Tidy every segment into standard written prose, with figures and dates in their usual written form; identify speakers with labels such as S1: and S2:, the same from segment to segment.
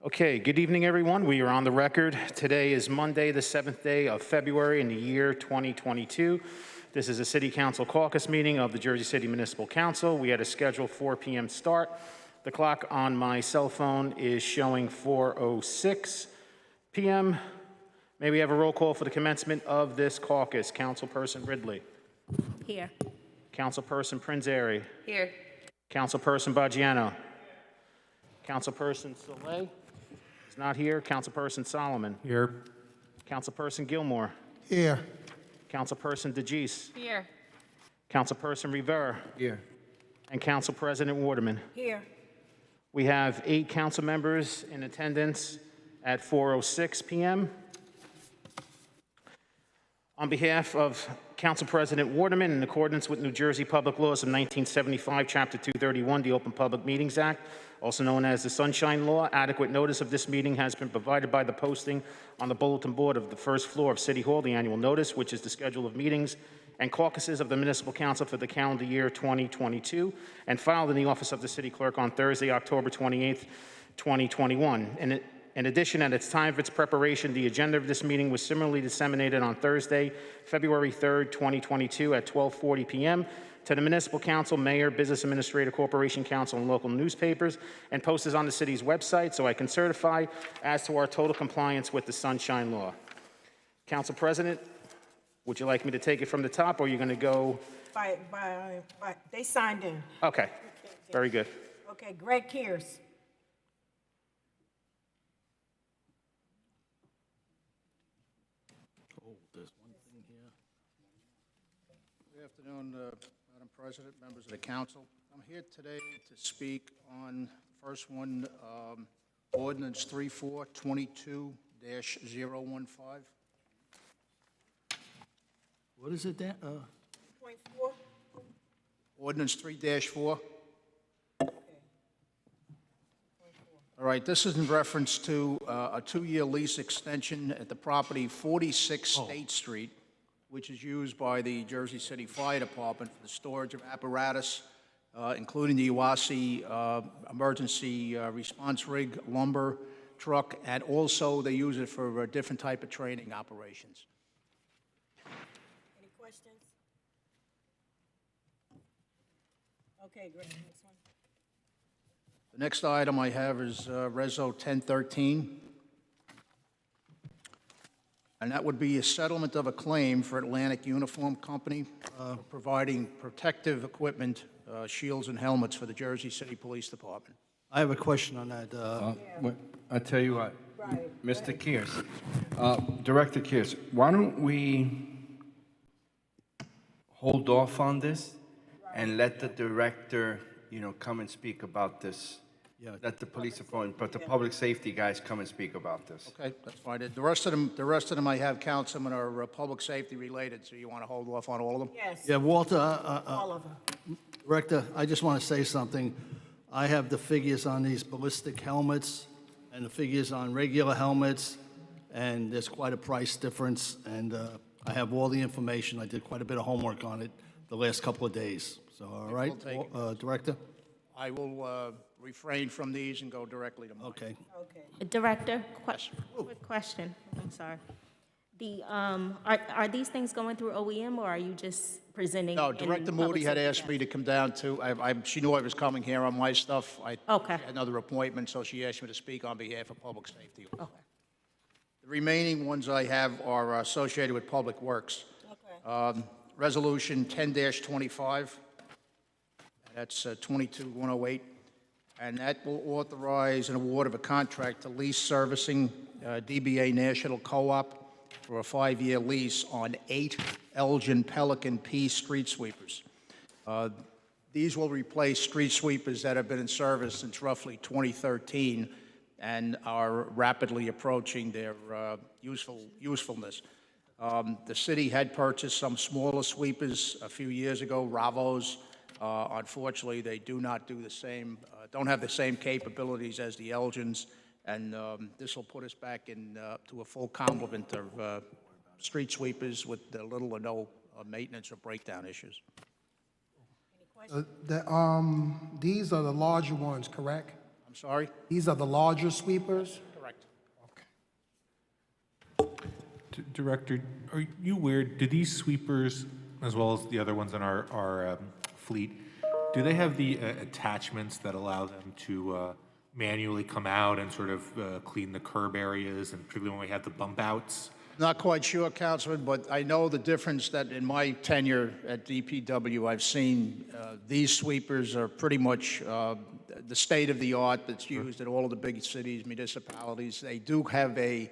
S1: Okay, good evening, everyone. We are on the record. Today is Monday, the 7th day of February in the year 2022. This is a City Council caucus meeting of the Jersey City Municipal Council. We had a scheduled 4 p.m. start. The clock on my cell phone is showing 4:06 p.m. May we have a roll call for the commencement of this caucus? Councilperson Ridley.
S2: Here.
S1: Councilperson Prinzary.
S2: Here.
S1: Councilperson Baggiano. Councilperson Soleil is not here. Councilperson Solomon.
S3: Here.
S1: Councilperson Gilmore.
S3: Here.
S1: Councilperson DeGise.
S2: Here.
S1: Councilperson Rivera.
S3: Here.
S1: And Council President Waterman.
S2: Here.
S1: We have 8 council members in attendance at 4:06 p.m. On behalf of Council President Waterman, in accordance with New Jersey Public Laws of 1975, Chapter 231, the Open Public Meetings Act, also known as the Sunshine Law, adequate notice of this meeting has been provided by the posting on the bulletin board of the first floor of City Hall, the annual notice, which is the schedule of meetings and caucuses of the Municipal Council for the calendar year 2022, and filed in the office of the City Clerk on Thursday, October 28th, 2021. In addition, at its time of its preparation, the agenda of this meeting was similarly disseminated on Thursday, February 3rd, 2022 at 12:40 p.m. to the Municipal Council, Mayor, Business Administrator, Corporation Council, and local newspapers, and posted on the city's website, so I can certify as to our total compliance with the Sunshine Law. Council President, would you like me to take it from the top, or are you going to go?
S4: They signed in.
S1: Okay, very good.
S4: Okay, Greg Kears.
S5: Good afternoon, Madam President, members of the council. I'm here today to speak on the first one, Ordinance 3422-015.
S3: What is it, Dan?
S4: Point 4.
S5: Ordinance 3-4. All right, this is in reference to a 2-year lease extension at the property 46 State Street, which is used by the Jersey City Fire Department for the storage of apparatus, including the UASI emergency response rig, lumber, truck, and also they use it for different type of training operations.
S4: Any questions? Okay, Greg, next one.
S5: The next item I have is Reso 1013. And that would be a settlement of a claim for Atlantic Uniform Company, providing protective equipment, shields and helmets for the Jersey City Police Department.
S3: I have a question on that.
S6: I tell you what,
S4: Right.
S6: Mr. Kears, Director Kears, why don't we hold off on this and let the director, come and speak about this?
S3: Yeah.
S6: Let the police department, but the public safety guys come and speak about this.
S5: Okay, that's fine. The rest of them I have, Councilman, are public safety related, so you want to hold off on all of them?
S4: Yes,
S3: Yeah, Walter,
S4: all of them.
S3: Director, I just want to say something. I have the figures on these ballistic helmets and the figures on regular helmets, and there's quite a price difference, and I have all the information. I did quite a bit of homework on it the last couple of days. So, all right, Director?
S5: I will refrain from these and go directly to mine.
S3: Okay.
S4: Okay.
S2: Director, quick question. I'm sorry. Are these things going through OEM, or are you just presenting?
S5: No,
S2: in
S5: Director
S2: public
S5: Moody had
S2: safety
S5: asked
S2: guys?
S5: me to come down to, she knew I was coming here on my stuff. I
S2: Okay.
S5: had another appointment, so she asked me to speak on behalf of public safety.
S2: Okay.
S5: The remaining ones I have are associated with Public Works.
S4: Okay.
S5: Resolution 10-25, that's 22-108, and that will authorize an award of a contract to lease servicing DBA National Co-op for a 5-year lease on 8 Elgin Pelican P street sweepers. These will replace street sweepers that have been in service since roughly 2013 and are rapidly approaching their usefulness. The city had purchased some smaller sweepers a few years ago, Ravos. Unfortunately, they do not do the same, don't have the same capabilities as the Elgins, and this will put us back in to a full complement of street sweepers with little or no maintenance or breakdown issues.
S4: Any questions?
S7: These are the larger ones, correct?
S5: I'm sorry?
S7: These are the larger sweepers?
S5: Correct.
S8: Director, are you aware, do these sweepers, as well as the other ones in our fleet, do they have the attachments that allow them to manually come out and sort of clean the curb areas, and particularly when we have the bump outs?
S5: Not quite sure, Councilman, but I know the difference that in my tenure at DPW, I've seen these sweepers are pretty much the state-of-the-art that's used in all of the big cities, municipalities. They do have a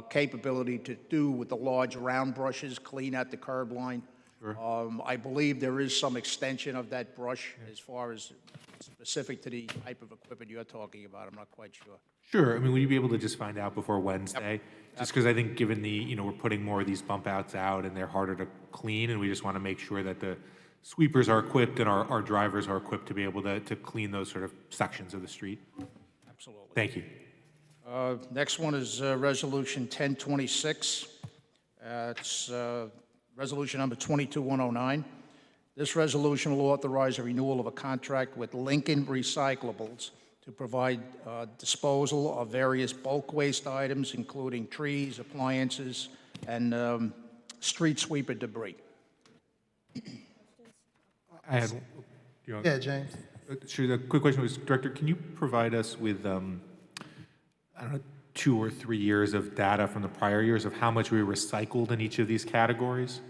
S5: capability to do with the large round brushes, clean at the curb line. I believe there is some extension of that brush as far as specific to the type of equipment you're talking about. I'm not quite sure.
S8: Sure, I mean, will you be able to just find out before Wednesday? Just because I think given the, we're putting more of these bump outs out and they're harder to clean, and we just want to make sure that the sweepers are equipped and our drivers are equipped to be able to clean those sort of sections of the street.
S5: Absolutely.
S8: Thank you.
S5: Next one is Resolution 1026. It's Resolution number 22109. This resolution will authorize a renewal of a contract with Lincoln Recyclables to provide disposal of various bulk waste items, including trees, appliances, and street sweeper debris.
S8: I had,
S7: Yeah, James.
S8: sure, the quick question was, Director, can you provide us with, I don't know, 2 or 3 years of data from the prior years of how much we recycled in each of these categories?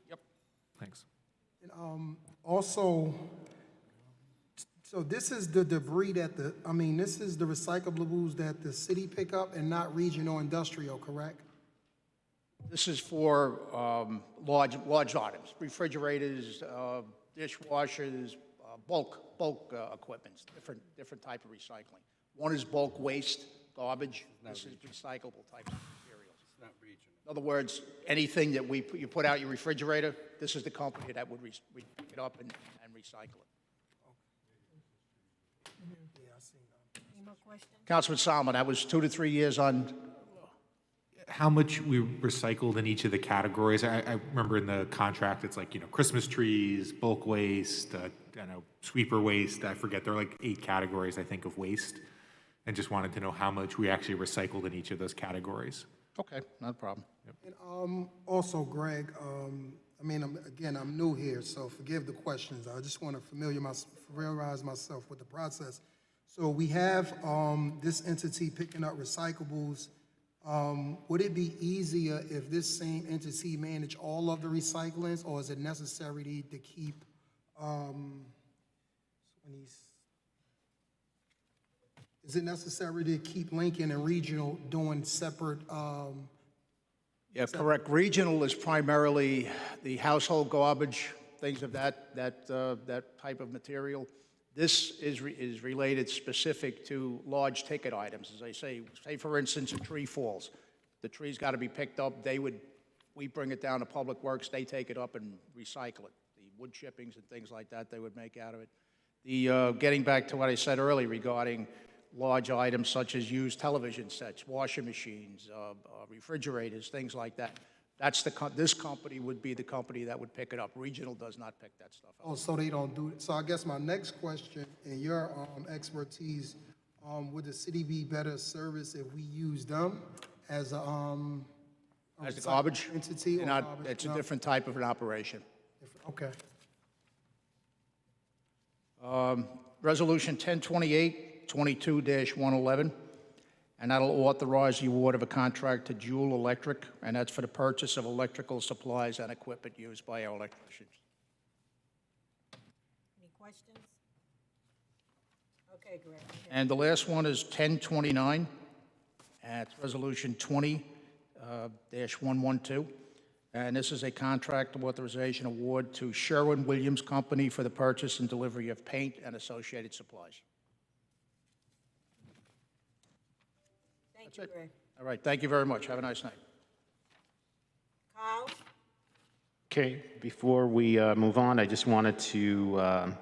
S5: Yep.
S8: Thanks.
S7: And also, so this is the debris that this is the recyclables that the city pick up and not regional industrial, correct?
S5: This is for large items, refrigerators, dishwashers, bulk equipment, different type of recycling. One is bulk waste, garbage. This is recyclable types of materials. It's not regional. In other words, anything that you put out your refrigerator, this is the company that would pick it up and recycle it.
S7: Yeah, I seen that.
S4: Any more questions?
S5: Councilman Salmon, that was 2 to 3 years on.
S8: How much we recycled in each of the categories? I remember in the contract, it's like, Christmas trees, bulk waste, sweeper waste. I forget, there are like 8 categories, I think, of waste. And just wanted to know how much we actually recycled in each of those categories.
S5: Okay, not a problem.
S7: And also, Greg, I'm new here, so forgive the questions. I just want to familiarize myself with the process. So we have this entity picking up recyclables. Would it be easier if this same entity managed all of the recyclings, or is it necessary to keep is it necessary to keep Lincoln and Regional doing separate?
S5: Yeah, correct. Regional is primarily the household garbage, things of that type of material. This is related specific to large ticket items. As I say for instance, a tree falls. The tree's got to be picked up. We bring it down to Public Works. They take it up and recycle it. The wood chippings and things like that they would make out of it. Getting back to what I said earlier regarding large items such as used television sets, washing machines, refrigerators, things like that. This company would be the company that would pick it up. Regional does not pick that stuff up.
S7: Oh, so they don't do it. So I guess my next question, in your expertise, would the city be better service if we use them as a
S5: As the garbage
S7: entity? Or garbage?
S5: It's a different type of an operation.
S7: Okay.
S5: Resolution 1028, 22-111, and that'll authorize the award of a contract to Joule Electric, and that's for the purchase of electrical supplies and equipment used by our electricians.
S4: Any questions? Okay, Greg.
S5: And the last one is 1029, and it's Resolution 20-112, and this is a contract authorization award to Sherwin-Williams Company for the purchase and delivery of paint and associated supplies.
S4: Thank you, Greg.
S5: All right, thank you very much. Have a nice night.
S4: Kyle?
S1: Okay, before we move on, I just wanted to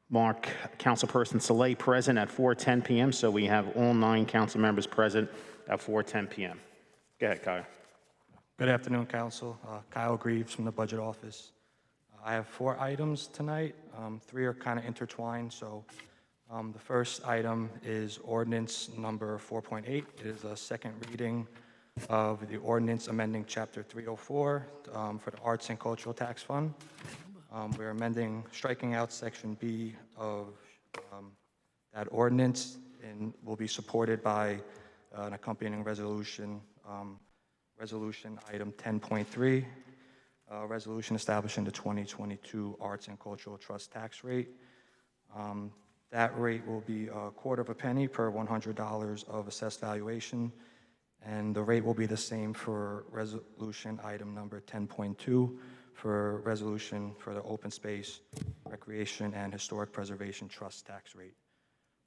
S1: mark Councilperson Saleh present at 4:10 p.m., so we have all 9 council members present at 4:10 p.m. Go ahead, Kyle.
S9: Good afternoon, Council. Kyle Greaves from the Budget Office. I have 4 items tonight. 3 are kind of intertwined, so The first item is ordinance number 4.8. It is a second reading of the ordinance amending Chapter 304 for the Arts and Cultural Tax Fund. We're amending, striking out Section B of that ordinance, and will be supported by an accompanying resolution, Resolution Item 10.3, resolution establishing the 2022 Arts and Cultural Trust tax rate. That rate will be a quarter of a penny per $100 of assessed valuation, and the rate will be the same for resolution item number 10.2 for resolution for the open space, recreation, and historic preservation trust tax rate.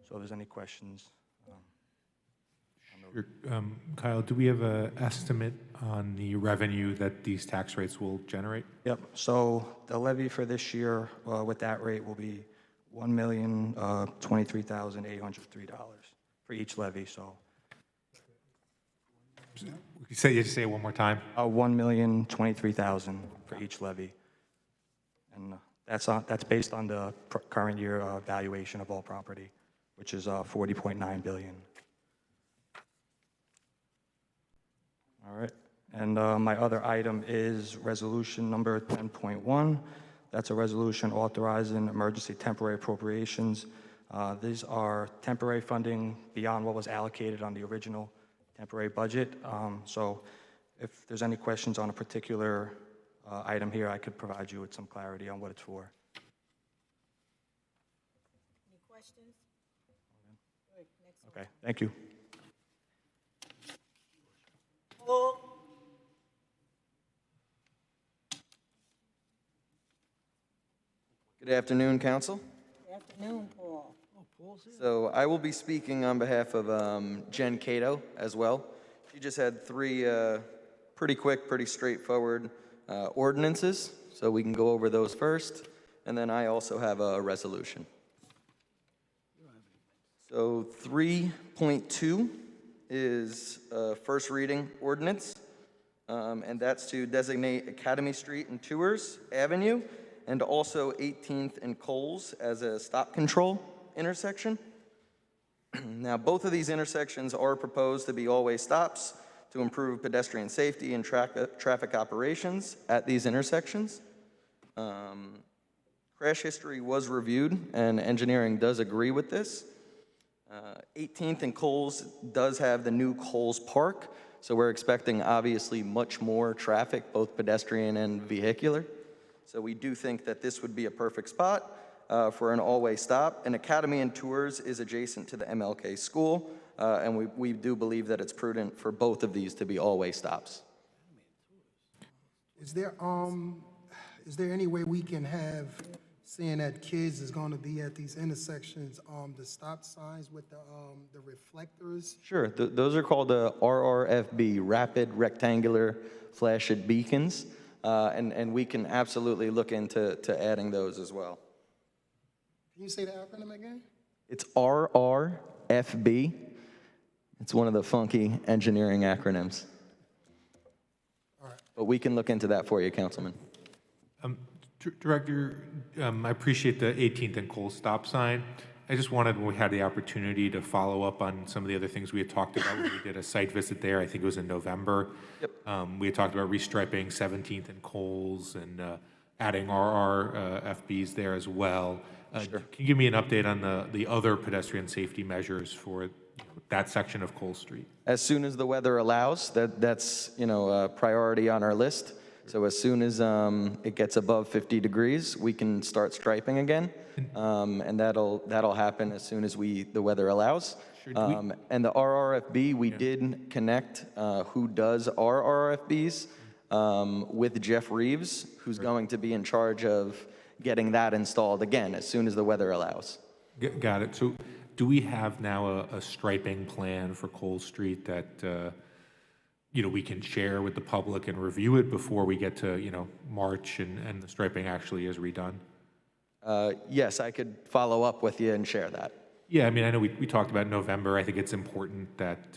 S9: So if there's any questions.
S8: Sure. Kyle, do we have an estimate on the revenue that these tax rates will generate?
S9: Yep, so the levy for this year with that rate will be $1,023,803 for each levy, so.
S8: You say it one more time?
S9: $1,023,000 for each levy. And that's based on the current year valuation of all property, which is $40.9 billion. All right, and my other item is resolution number 10.1. That's a resolution authorizing emergency temporary appropriations. These are temporary funding beyond what was allocated on the original temporary budget. So if there's any questions on a particular item here, I could provide you with some clarity on what it's for.
S4: Any questions? Good, next one.
S9: Okay, thank you.
S4: Paul?
S10: Good afternoon, Council.
S4: Good afternoon, Paul.
S10: So I will be speaking on behalf of Jen Cato as well. She just had three pretty quick, pretty straightforward ordinances, so we can go over those first, and then I also have a resolution. So 3.2 is a first reading ordinance, and that's to designate Academy Street and Tours Avenue and also 18th and Coles as a stop control intersection. Now, both of these intersections are proposed to be all-way stops to improve pedestrian safety and traffic operations at these intersections. Crash history was reviewed, and engineering does agree with this. 18th and Coles does have the new Coles Park, so we're expecting obviously much more traffic, both pedestrian and vehicular. So we do think that this would be a perfect spot for an all-way stop. And Academy and Tours is adjacent to the MLK school, and we do believe that it's prudent for both of these to be all-way stops.
S7: Is there any way we can have, seeing that kids is going to be at these intersections, the stop signs with the reflectors?
S10: Sure, those are called RRFB, Rapid Rectangular Flashing Beacons, and we can absolutely look into adding those as well.
S7: Can you say the acronym again?
S10: It's RRFB. It's one of the funky engineering acronyms.
S7: All right.
S10: But we can look into that for you, Councilman.
S8: Director, I appreciate the 18th and Cole stop sign. I just wanted, when we had the opportunity, to follow up on some of the other things we had talked about when we did a site visit there. I think it was in November.
S10: Yep.
S8: We had talked about restriping 17th and Coles and adding RRFBs there as well.
S10: Sure.
S8: Can you give me an update on the other pedestrian safety measures for that section of Cole Street?
S10: As soon as the weather allows, that's a priority on our list. So as soon as it gets above 50 degrees, we can start striping again, and that'll happen as soon as the weather allows.
S8: Sure,
S10: and the RRFB, we did connect who does RRFBs with Jeff Reeves, who's going to be in charge of getting that installed again as soon as the weather allows.
S8: Got it. So do we have now a striping plan for Cole Street that we can share with the public and review it before we get to March and the striping actually is redone?
S10: Yes, I could follow up with you and share that.
S8: Yeah, I mean, I know we talked about November. I think it's important that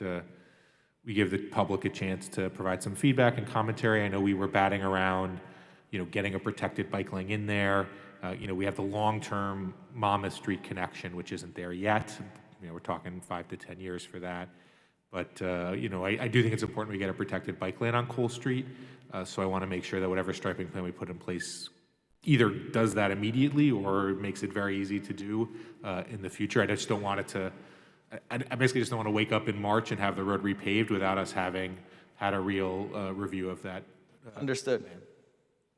S8: we give the public a chance to provide some feedback and commentary. I know we were batting around, getting a protected bike lane in there. We have the long-term Monmouth Street connection, which isn't there yet. We're talking 5 to 10 years for that. But, I do think it's important we get a protected bike lane on Cole Street. So I want to make sure that whatever striping plan we put in place either does that immediately or makes it very easy to do in the future. I just don't want it to, I basically just don't want to wake up in March and have the road repaved without us having had a real review of that.
S10: Understood.
S8: Plan.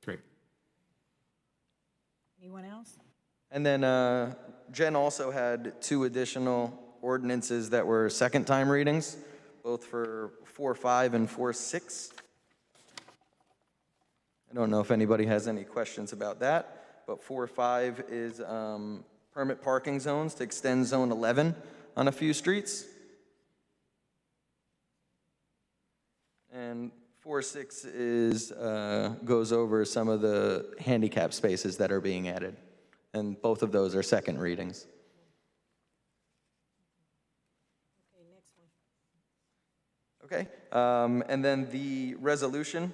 S8: Great.
S4: Anyone else?
S10: And then Jen also had 2 additional ordinances that were second-time readings, both for 4.5 and 4.6. I don't know if anybody has any questions about that, but 4.5 is permit parking zones to extend Zone 11 on a few streets. And 4.6 is, goes over some of the handicap spaces that are being added. And both of those are second readings.
S4: Okay, next one.
S10: Okay, and then the resolution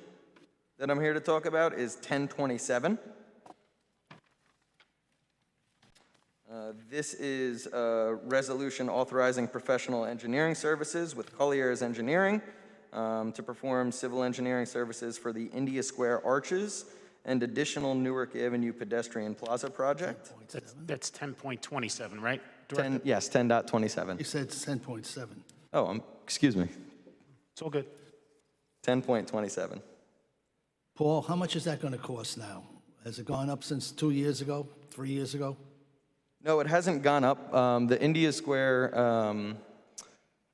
S10: that I'm here to talk about is 1027. This is a resolution authorizing professional engineering services with Colliers Engineering to perform civil engineering services for the India Square Arches and additional Newark Avenue pedestrian plaza project.
S1: That's 10.27, right? Director?
S10: 10.27.
S3: You said 10.7.
S10: Oh, excuse me,
S1: It's all good.
S10: 10.27.
S3: Paul, how much is that going to cost now? Has it gone up since 2 years ago, 3 years ago?
S10: No, it hasn't gone up. The India Square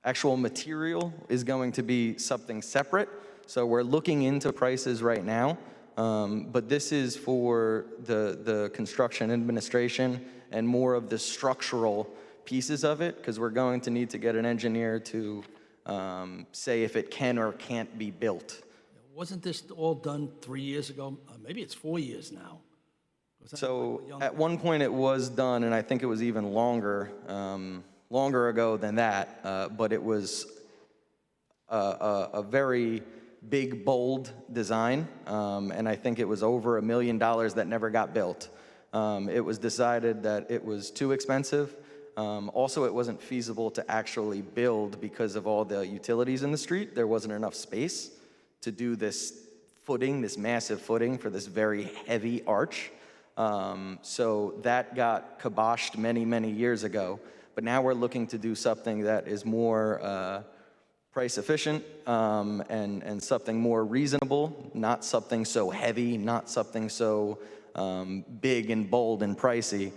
S10: actual material is going to be something separate. So we're looking into prices right now. But this is for the construction administration and more of the structural pieces of it, because we're going to need to get an engineer to say if it can or can't be built.
S3: Wasn't this all done 3 years ago? Maybe it's 4 years now.
S10: So at one point it was done, and I think it was even longer ago than that, but it was a very big, bold design, and I think it was over $1 million that never got built. It was decided that it was too expensive. Also, it wasn't feasible to actually build because of all the utilities in the street. There wasn't enough space to do this footing, this massive footing for this very heavy arch. So that got kiboshed many, many years ago. But now we're looking to do something that is more price efficient and something more reasonable, not something so heavy, not something so big and bold and pricey,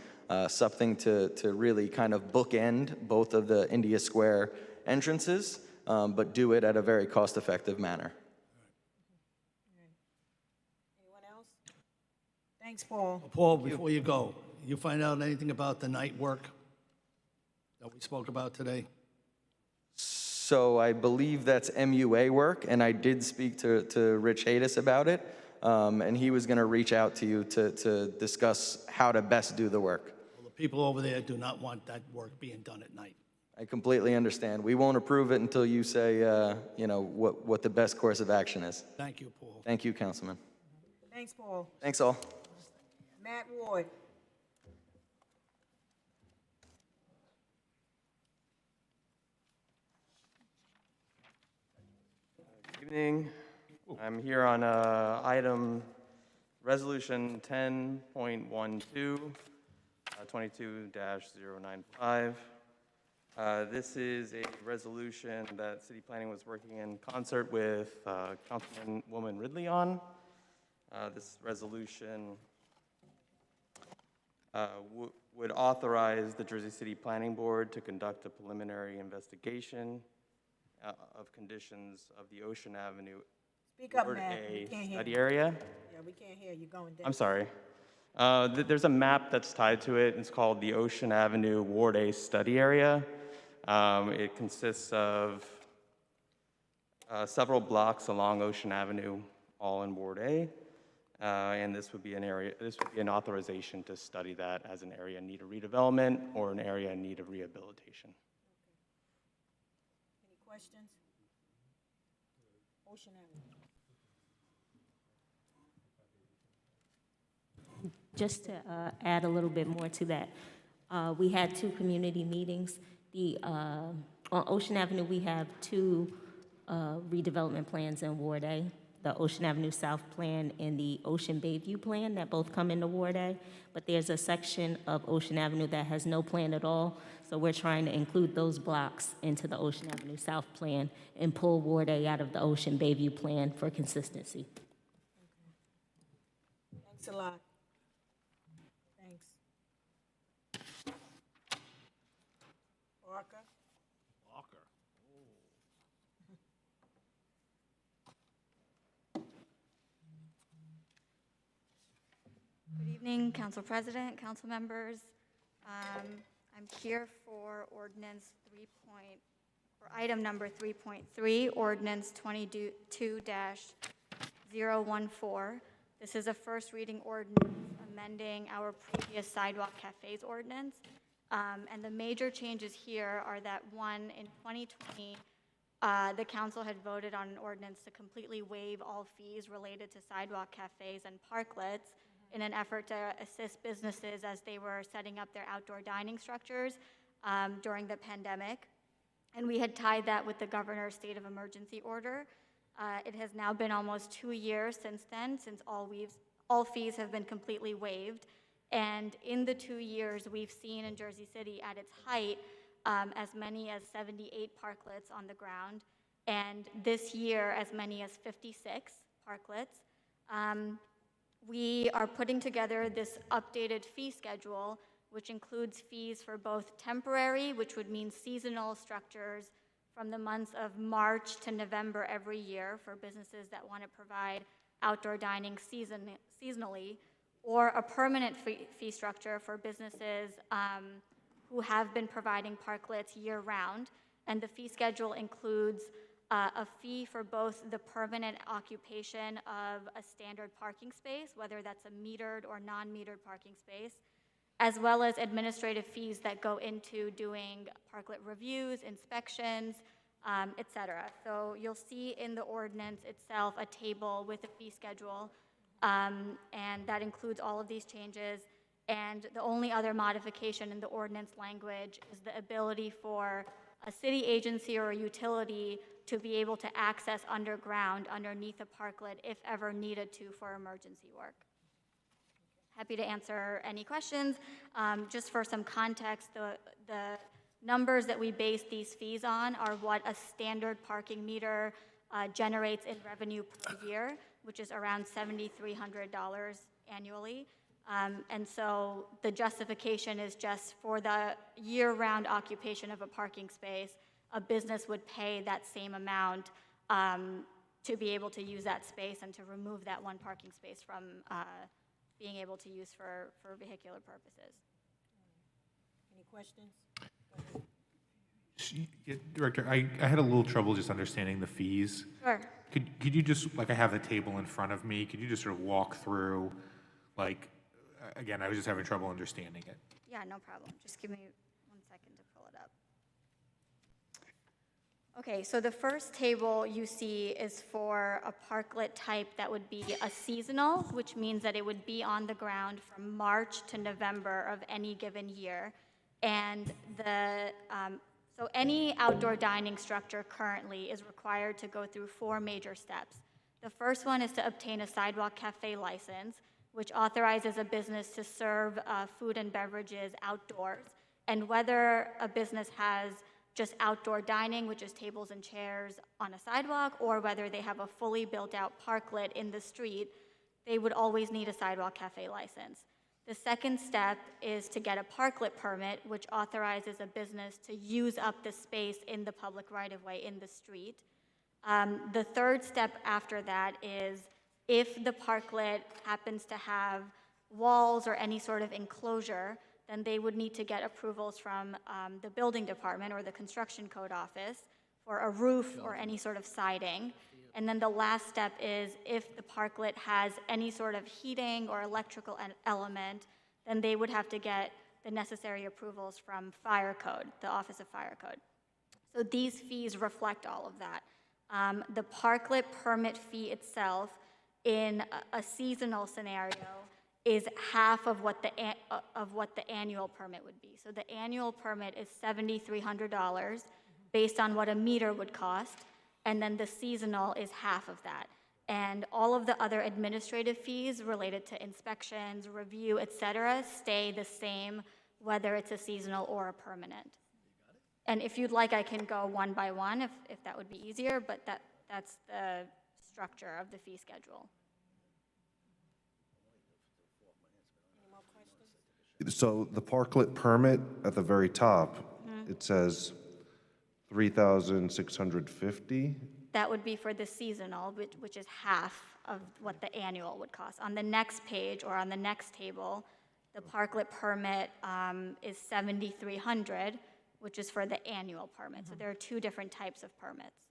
S10: something to really kind of bookend both of the India Square entrances, but do it at a very cost-effective manner.
S4: Anyone else? Thanks, Paul.
S3: Paul, before you go, you find out anything about the night work that we spoke about today?
S10: So I believe that's MUA work, and I did speak to Rich Hadis about it, and he was going to reach out to you to discuss how to best do the work.
S3: Well, the people over there do not want that work being done at night.
S10: I completely understand. We won't approve it until you say, what the best course of action is.
S3: Thank you, Paul.
S10: Thank you, Councilman.
S4: Thanks, Paul.
S10: Thanks all.
S4: Matt Ward.
S11: Good evening. I'm here on item resolution 10.12, 22-095. This is a resolution that City Planning was working in concert with Councilwoman Ridley on. This resolution would authorize the Jersey City Planning Board to conduct a preliminary investigation of conditions of the Ocean Avenue
S4: Speak up,
S11: Ward
S4: Matt.
S11: A
S4: We can't hear
S11: study
S4: you.
S11: area.
S4: Yeah, we can't hear you going down.
S11: I'm sorry. There's a map that's tied to it. It's called the Ocean Avenue Ward A study area. It consists of several blocks along Ocean Avenue, all in Ward A. And this would be an authorization to study that as an area in need of redevelopment or an area in need of rehabilitation.
S4: Any questions? Ocean Avenue.
S2: Just to add a little bit more to that, we had two community meetings. On Ocean Avenue, we have two redevelopment plans in Ward A, the Ocean Avenue South Plan and the Ocean Bayview Plan that both come into Ward A. But there's a section of Ocean Avenue that has no plan at all, so we're trying to include those blocks into the Ocean Avenue South Plan and pull Ward A out of the Ocean Bayview Plan for consistency.
S4: Thanks a lot. Thanks. Parker?
S12: Good evening, Council President, council members. I'm here for item number 3.3, Ordinance 22-014. This is a first reading ordinance amending our previous Sidewalk Cafes ordinance. And the major changes here are that, one, in 2020, the council had voted on an ordinance to completely waive all fees related to sidewalk cafes and parklets in an effort to assist businesses as they were setting up their outdoor dining structures during the pandemic. And we had tied that with the governor's state of emergency order. It has now been almost 2 years since then, since all fees have been completely waived. And in the 2 years, we've seen in Jersey City at its height as many as 78 parklets on the ground, and this year as many as 56 parklets. We are putting together this updated fee schedule, which includes fees for both temporary, which would mean seasonal structures from the months of March to November every year for businesses that want to provide outdoor dining seasonally, or a permanent fee structure for businesses who have been providing parklets year-round. And the fee schedule includes a fee for both the permanent occupation of a standard parking space, whether that's a metered or non-metered parking space, as well as administrative fees that go into doing parklet reviews, inspections, et cetera. So you'll see in the ordinance itself a table with a fee schedule, and that includes all of these changes. And the only other modification in the ordinance language is the ability for a city agency or a utility to be able to access underground underneath a parklet if ever needed to for emergency work. Happy to answer any questions. Just for some context, the numbers that we base these fees on are what a standard parking meter generates in revenue per year, which is around $7,300 annually. And so the justification is just for the year-round occupation of a parking space, a business would pay that same amount to be able to use that space and to remove that one parking space from being able to use for vehicular purposes.
S4: Any questions?
S8: Yeah, Director, I had a little trouble just understanding the fees.
S12: Sure.
S8: Could you just, like, I have the table in front of me, could you just sort of walk through, like, again, I was just having trouble understanding it.
S12: Yeah, no problem. Just give me 1 second to pull it up. Okay, so the first table you see is for a parklet type that would be a seasonal, which means that it would be on the ground from March to November of any given year. And so any outdoor dining structure currently is required to go through 4 major steps. The first one is to obtain a sidewalk cafe license, which authorizes a business to serve food and beverages outdoors. And whether a business has just outdoor dining, which is tables and chairs on a sidewalk, or whether they have a fully built-out parklet in the street, they would always need a sidewalk cafe license. The second step is to get a parklet permit, which authorizes a business to use up the space in the public right-of-way in the street. The third step after that is if the parklet happens to have walls or any sort of enclosure, then they would need to get approvals from the building department or the construction code office for a roof or any sort of siding. And then the last step is if the parklet has any sort of heating or electrical element, then they would have to get the necessary approvals from Fire Code, the Office of Fire Code. So these fees reflect all of that. The parklet permit fee itself in a seasonal scenario is half of what the annual permit would be. So the annual permit is $7,300 based on what a meter would cost, and then the seasonal is half of that. And all of the other administrative fees related to inspections, review, et cetera, stay the same, whether it's a seasonal or a permanent. And if you'd like, I can go one by one if that would be easier, but that's the structure of the fee schedule.
S13: So the parklet permit at the very top, it says 3,650.
S12: That would be for the seasonal, which is half of what the annual would cost. On the next page or on the next table, the parklet permit is $7,300, which is for the annual permit. So there are two different types of permits.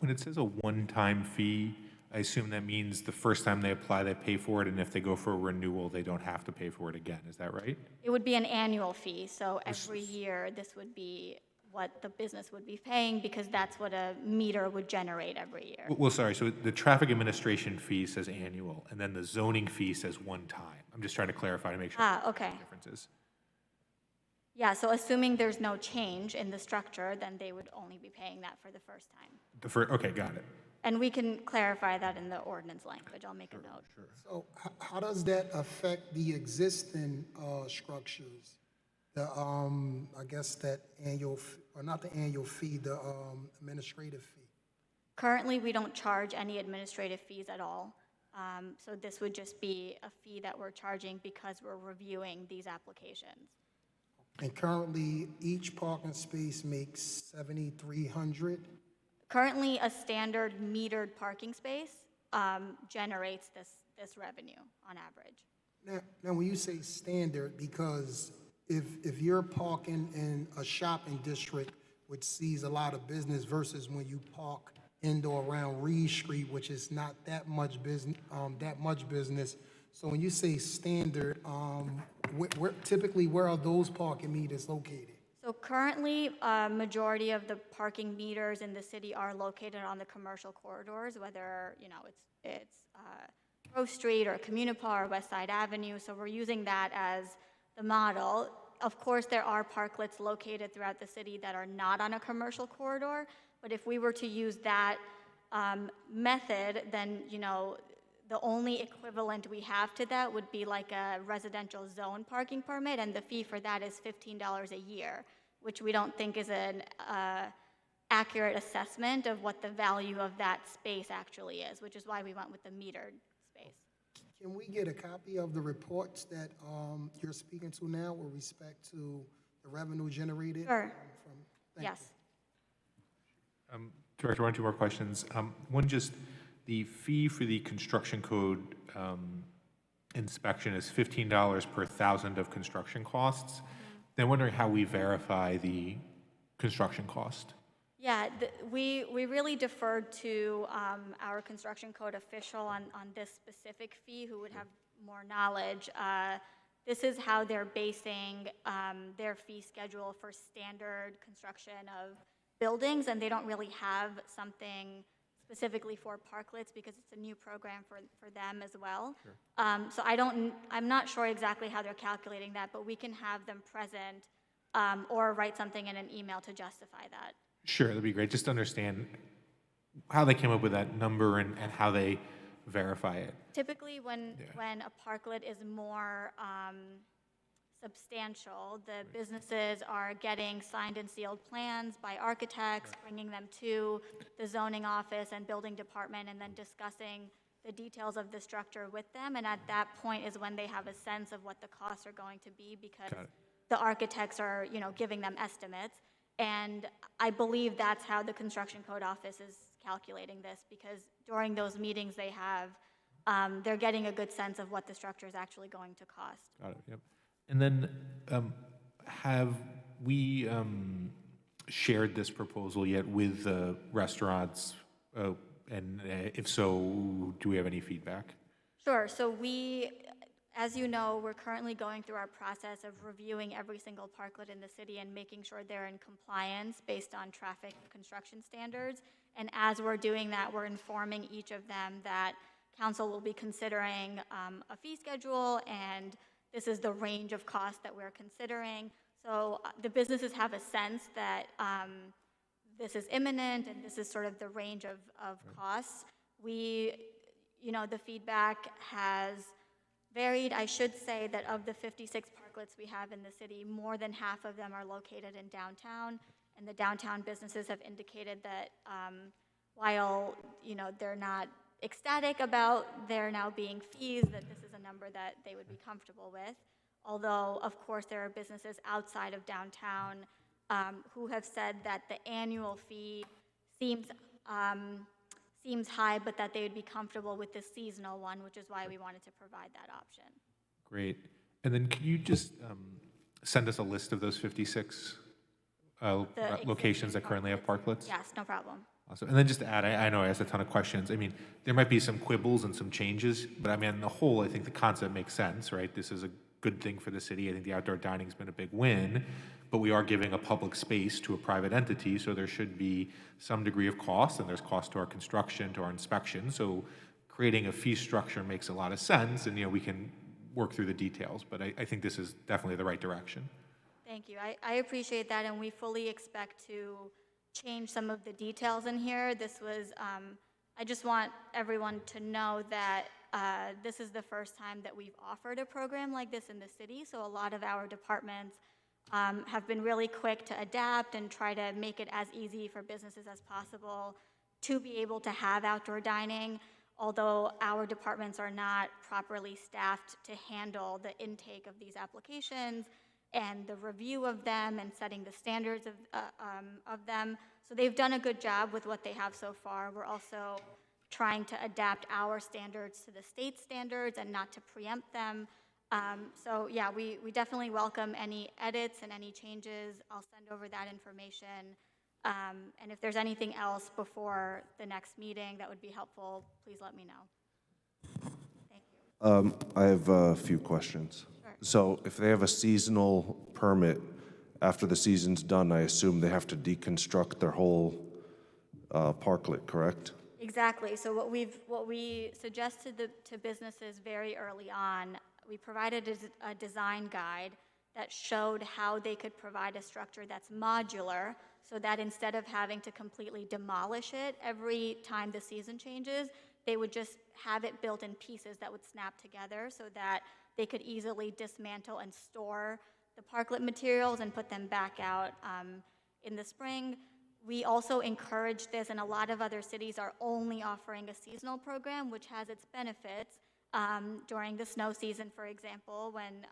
S8: When it says a one-time fee, I assume that means the first time they apply, they pay for it, and if they go for a renewal, they don't have to pay for it again. Is that right?
S12: It would be an annual fee, so every year this would be what the business would be paying because that's what a meter would generate every year.
S8: Well, sorry, so the traffic administration fee says annual, and then the zoning fee says one time. I'm just trying to clarify to make sure
S12: Okay.
S8: the difference is.
S12: Yeah, so assuming there's no change in the structure, then they would only be paying that for the first time.
S8: Okay, got it.
S12: And we can clarify that in the ordinance language. I'll make a note.
S7: So how does that affect the existing structures? The, I guess that annual, or not the annual fee, the administrative fee?
S12: Currently, we don't charge any administrative fees at all. So this would just be a fee that we're charging because we're reviewing these applications.
S7: And currently, each parking space makes $7,300.
S12: Currently, a standard metered parking space generates this revenue on average.
S7: Now, when you say standard, because if you're parking in a shopping district which sees a lot of business versus when you park in or around Reed Street, which is not that much business, So when you say standard, typically where are those parking meters located?
S12: So currently, majority of the parking meters in the city are located on the commercial corridors, whether, it's Grove Street or Municipal or West Side Avenue. So we're using that as the model. Of course, there are parklets located throughout the city that are not on a commercial corridor, but if we were to use that method, then, the only equivalent we have to that would be like a residential zone parking permit, and the fee for that is $15 a year, which we don't think is an accurate assessment of what the value of that space actually is, which is why we went with the metered space.
S7: Can we get a copy of the reports that you're speaking to now with respect to the revenue generated?
S12: Sure.
S7: Thank
S12: Yes.
S8: Director, one or two more questions. One, just the fee for the construction code inspection is $15 per thousand of construction costs. Then wondering how we verify the construction cost.
S12: Yeah, we really deferred to our construction code official on this specific fee, who would have more knowledge. This is how they're basing their fee schedule for standard construction of buildings, and they don't really have something specifically for parklets because it's a new program for them as well. Sure. So I'm not sure exactly how they're calculating that, but we can have them present or write something in an email to justify that.
S8: Sure, that'd be great. Just to understand how they came up with that number and how they verify it.
S12: Typically, when a parklet is more substantial, the businesses are getting signed and sealed plans by architects, bringing them to the zoning office and building department, and then discussing the details of the structure with them. And at that point is when they have a sense of what the costs are going to be, because the architects are, giving them estimates. And I believe that's how the construction code office is calculating this, because during those meetings they have, they're getting a good sense of what the structure is actually going to cost.
S8: Got it, yep. And then have we shared this proposal yet with the restaurants? And if so, do we have any feedback?
S12: Sure. So as you know, we're currently going through our process of reviewing every single parklet in the city and making sure they're in compliance based on traffic construction standards. And as we're doing that, we're informing each of them that council will be considering a fee schedule, and this is the range of costs that we're considering. So the businesses have a sense that this is imminent and this is sort of the range of costs. The feedback has varied. I should say that of the 56 parklets we have in the city, more than half of them are located in downtown, and the downtown businesses have indicated that while they're not ecstatic about there now being fees, that this is a number that they would be comfortable with. Although, of course, there are businesses outside of downtown who have said that the annual fee seems high, but that they would be comfortable with the seasonal one, which is why we wanted to provide that option.
S8: Great. And then can you just send us a list of those 56 locations that currently have parklets?
S12: Yes, no problem.
S8: Awesome. And then just to add, I know I asked a ton of questions. I mean, there might be some quibbles and some changes, but I mean, on the whole, I think the concept makes sense, right? This is a good thing for the city. I think the outdoor dining's been a big win, but we are giving a public space to a private entity, so there should be some degree of cost, and there's cost to our construction, to our inspection. So creating a fee structure makes a lot of sense, and we can work through the details, but I think this is definitely the right direction.
S12: Thank you. I appreciate that, and we fully expect to change some of the details in here. This was, I just want everyone to know that this is the first time that we've offered a program like this in the city, so a lot of our departments have been really quick to adapt and try to make it as easy for businesses as possible to be able to have outdoor dining, although our departments are not properly staffed to handle the intake of these applications and the review of them and setting the standards of them. So they've done a good job with what they have so far. We're also trying to adapt our standards to the state standards and not to preempt them. So yeah, we definitely welcome any edits and any changes. I'll send over that information. And if there's anything else before the next meeting that would be helpful, please let me know. Thank you.
S13: I have a few questions.
S12: Sure.
S13: So if they have a seasonal permit, after the season's done, I assume they have to deconstruct their whole parklet, correct?
S12: Exactly. So what we suggested to businesses very early on, we provided a design guide that showed how they could provide a structure that's modular, so that instead of having to completely demolish it every time the season changes, they would just have it built in pieces that would snap together so that they could easily dismantle and store the parklet materials and put them back out in the spring. We also encourage this, and a lot of other cities are only offering a seasonal program, which has its benefits. During the snow season, for example, when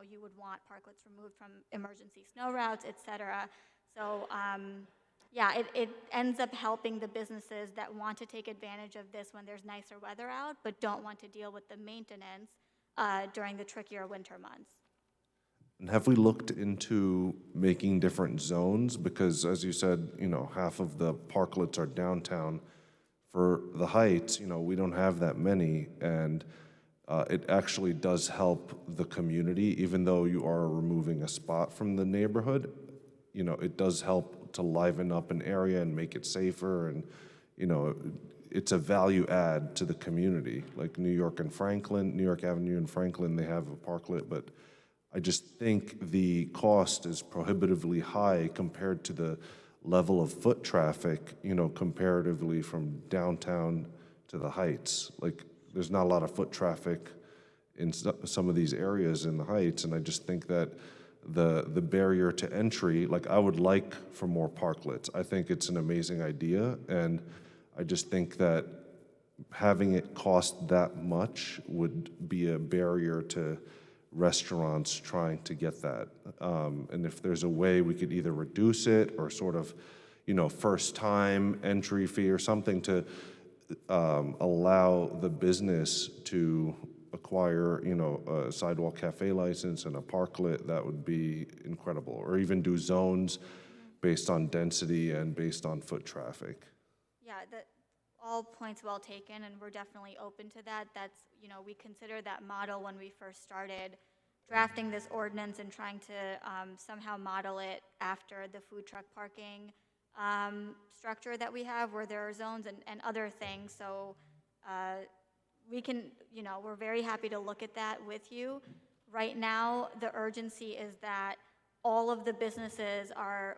S12: you would want parklets removed from emergency snow routes, et cetera. So yeah, it ends up helping the businesses that want to take advantage of this when there's nicer weather out, but don't want to deal with the maintenance during the trickier winter months.
S13: And have we looked into making different zones? Because as you said, half of the parklets are downtown. For the Heights, we don't have that many, and it actually does help the community, even though you are removing a spot from the neighborhood. It does help to liven up an area and make it safer, and it's a value add to the community. Like New York Avenue and Franklin, they have a parklet, but I just think the cost is prohibitively high compared to the level of foot traffic, comparatively from downtown to the Heights. Like, there's not a lot of foot traffic in some of these areas in the Heights, and I just think that the barrier to entry, like, I would like for more parklets. I think it's an amazing idea, and I just think that having it cost that much would be a barrier to restaurants trying to get that. And if there's a way we could either reduce it or sort of, first time entry fee or something to allow the business to acquire, a Sidewalk Cafe license and a parklet, that would be incredible. Or even do zones based on density and based on foot traffic.
S12: Yeah, all points well taken, and we're definitely open to that. That's, we consider that model when we first started drafting this ordinance and trying to somehow model it after the food truck parking structure that we have, where there are zones and other things. So we can, we're very happy to look at that with you. Right now, the urgency is that all of the businesses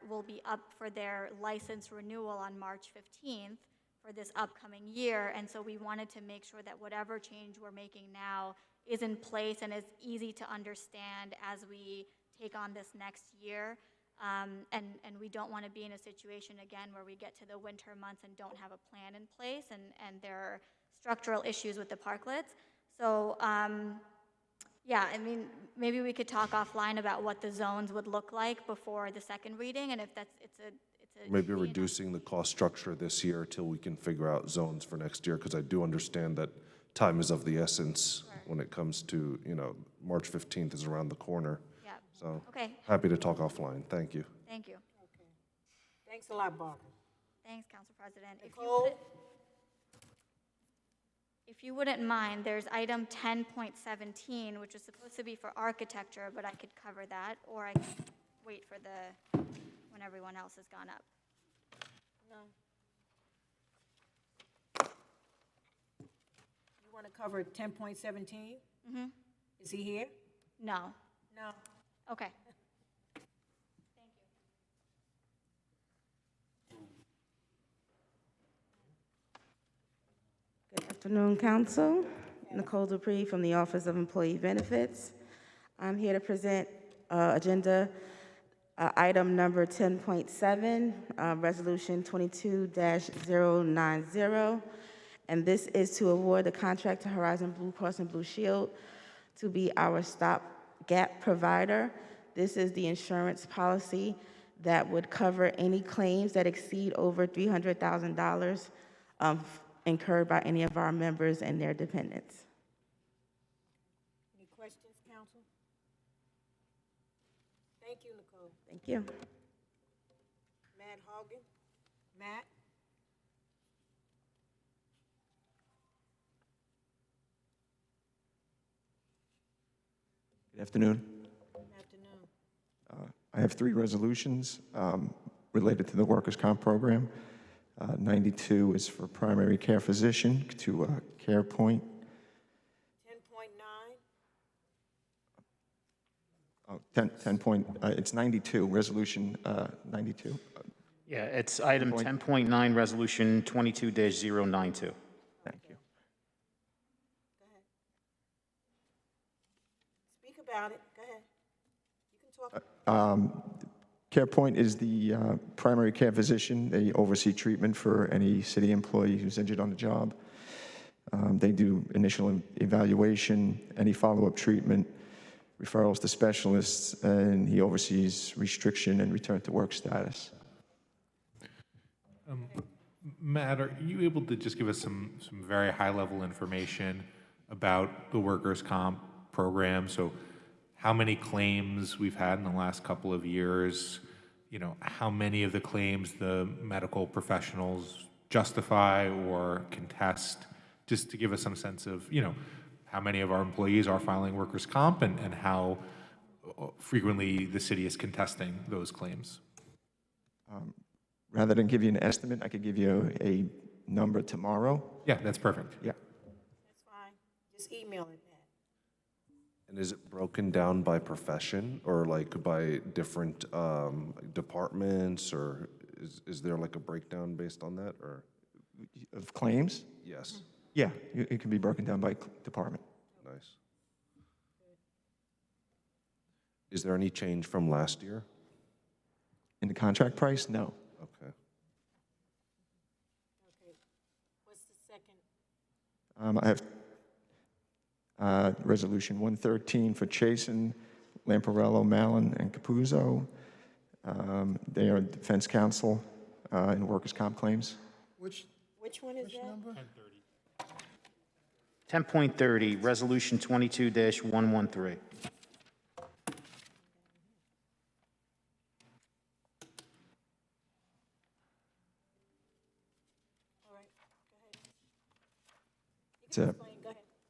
S12: will be up for their license renewal on March 15th for this upcoming year, and so we wanted to make sure that whatever change we're making now is in place and is easy to understand as we take on this next year. And we don't want to be in a situation again where we get to the winter months and don't have a plan in place, and there are structural issues with the parklets. So, yeah, I mean, maybe we could talk offline about what the zones would look like before the second reading, and if it's a
S13: Maybe reducing the cost structure this year till we can figure out zones for next year, because I do understand that time is of the essence when it comes to, March 15th is around the corner.
S12: Yeah.
S13: So,
S12: Okay.
S13: happy to talk offline. Thank you.
S12: Thank you.
S4: Okay. Thanks a lot, Barbara.
S12: Thanks, Council President.
S4: Nicole?
S12: If you wouldn't mind, there's item 10.17, which is supposed to be for architecture, but I could cover that, or I could wait for when everyone else has gone up.
S4: No. You want to cover 10.17?
S12: Mm-hmm.
S4: Is he here?
S12: No.
S4: No.
S12: Okay.
S14: Good afternoon, Council. Nicole Dupree from the Office of Employee Benefits. I'm here to present agenda item number 10.7, Resolution 22-090. And this is to award the contract to Horizon Blue Cross and Blue Shield to be our stopgap provider. This is the insurance policy that would cover any claims that exceed over $300,000 incurred by any of our members and their dependents.
S4: Any questions, Council? Thank you, Nicole.
S14: Thank you.
S4: Matt Hogan? Matt?
S15: Good afternoon.
S4: Good afternoon.
S15: I have three resolutions related to the workers' comp program. 92 is for primary care physician to Care Point.
S4: 10.9?
S15: It's 92, resolution 92.
S1: Yeah, it's item 10.9, resolution 22-092.
S15: Thank you.
S4: Go ahead. Speak about it. Go ahead. You can talk.
S15: Care Point is the primary care physician. They oversee treatment for any city employee who's injured on the job. They do initial evaluation, any follow-up treatment, referrals to specialists, and he oversees restriction and return to work status.
S8: Matt, are you able to just give us some very high-level information about the workers' comp program? So how many claims we've had in the last couple of years, how many of the claims the medical professionals justify or contest, just to give us some sense of, how many of our employees are filing workers' comp and how frequently the city is contesting those claims.
S15: Rather than give you an estimate, I could give you a number tomorrow.
S8: Yeah, that's perfect.
S15: Yeah.
S4: That's fine. Just email it, Matt.
S13: And is it broken down by profession or like by different departments, or is there like a breakdown based on that, or?
S15: Of claims?
S13: Yes.
S15: Yeah, it can be broken down by department.
S13: Nice. Is there any change from last year?
S15: In the contract price? No.
S13: Okay.
S4: Okay. What's the second?
S15: I have Resolution 113 for Chasen, Lamparello, Mallon, and Capuzzo. They are defense counsel in workers' comp claims.
S4: Which one is that?
S7: Number?
S1: 10.30, resolution 22-113.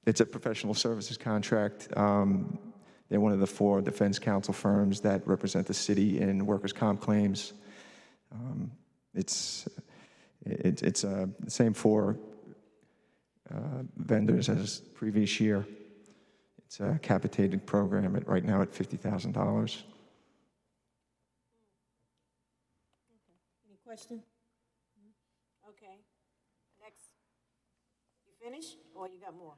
S15: It's a professional services contract. They're one of the 4 defense counsel firms that represent the city in workers' comp claims. It's the same 4 vendors as previous year. It's a capitated program right now at $50,000.
S4: Any question? Okay. Next. You finished, or you got more?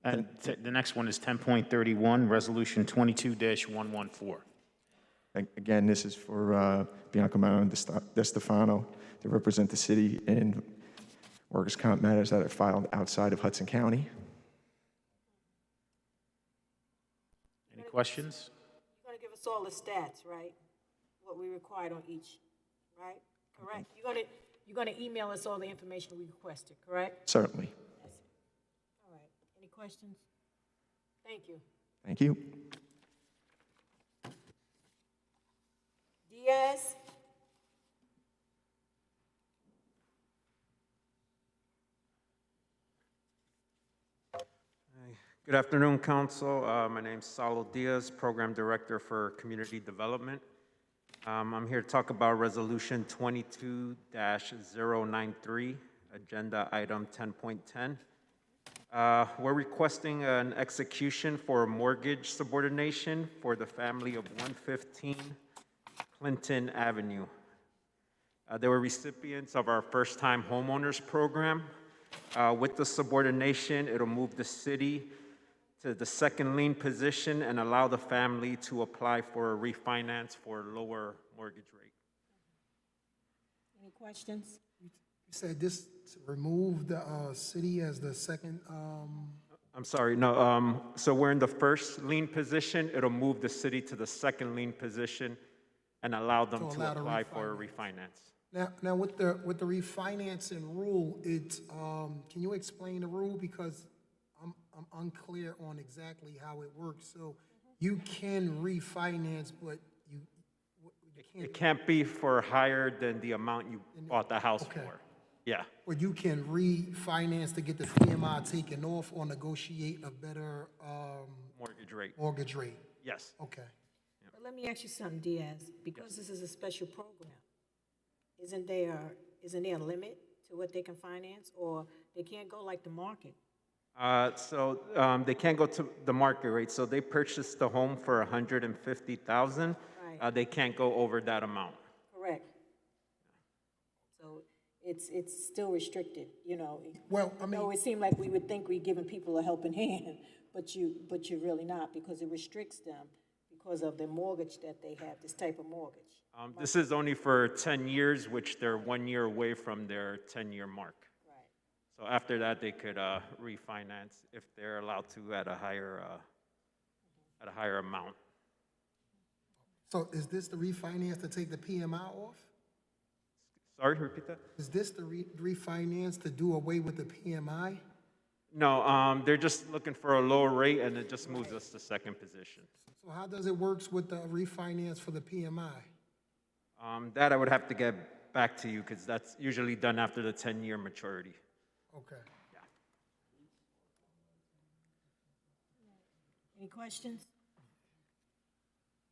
S1: And the next one is 10.31, Resolution 22-114.
S15: Again, this is for Bianca Mano and DeStefano to represent the city in workers' comp matters that are filed outside of Hudson County.
S1: Any questions?
S4: You're gonna give us all the stats, right? What we required on each, right? Correct? You're gonna email us all the information we requested, correct?
S15: Certainly.
S4: All right. Any questions? Thank you.
S15: Thank you.
S4: Diaz?
S16: Good afternoon, Council. My name's Salo Diaz, Program Director for Community Development. I'm here to talk about Resolution 22-093, Agenda Item 10.10. We're requesting an execution for a mortgage subordination for the family of 115 Clinton Avenue. They were recipients of our first-time homeowners program. With the subordination, it'll move the city to the second lien position and allow the family to apply for a refinance for a lower mortgage rate.
S4: Any questions?
S7: You said this to remove the city as the second,
S16: I'm sorry, no, so we're in the first lien position. It'll move the city to the second lien position and allow them to apply for a refinance.
S7: Now with the refinancing rule, can you explain the rule? Because I'm unclear on exactly how it works. So you can refinance, but you can't.
S16: It can't be for higher than the amount you bought the house for. Yeah.
S7: Or you can refinance to get the PMI taken off or negotiate a better
S16: Mortgage rate.
S7: mortgage rate.
S16: Yes.
S7: Okay.
S4: But let me ask you something, Diaz. Because this is a special program, isn't there a limit to what they can finance, or they can't go like the market?
S16: So they can't go to the market rate. So they purchased the home for $150,000.
S4: Right.
S16: They can't go over that amount.
S4: Correct. So it's still restricted, you know.
S7: Well, I mean,
S4: No, it seemed like we would think we're giving people a helping hand, but you're really not, because it restricts them because of the mortgage that they have, this type of mortgage.
S16: This is only for 10 years, which they're 1 year away from their 10-year mark.
S4: Right.
S16: So after that, they could refinance if they're allowed to at a higher amount.
S7: so is this the refinance to take the PMI off?
S16: Sorry, repeat that?
S7: Is this the refinance to do away with the PMI?
S16: No, they're just looking for a lower rate, and it just moves us to second position.
S7: So how does it work with the refinance for the PMI?
S16: That I would have to get back to you, because that's usually done after the 10-year maturity.
S7: Okay.
S4: Any questions?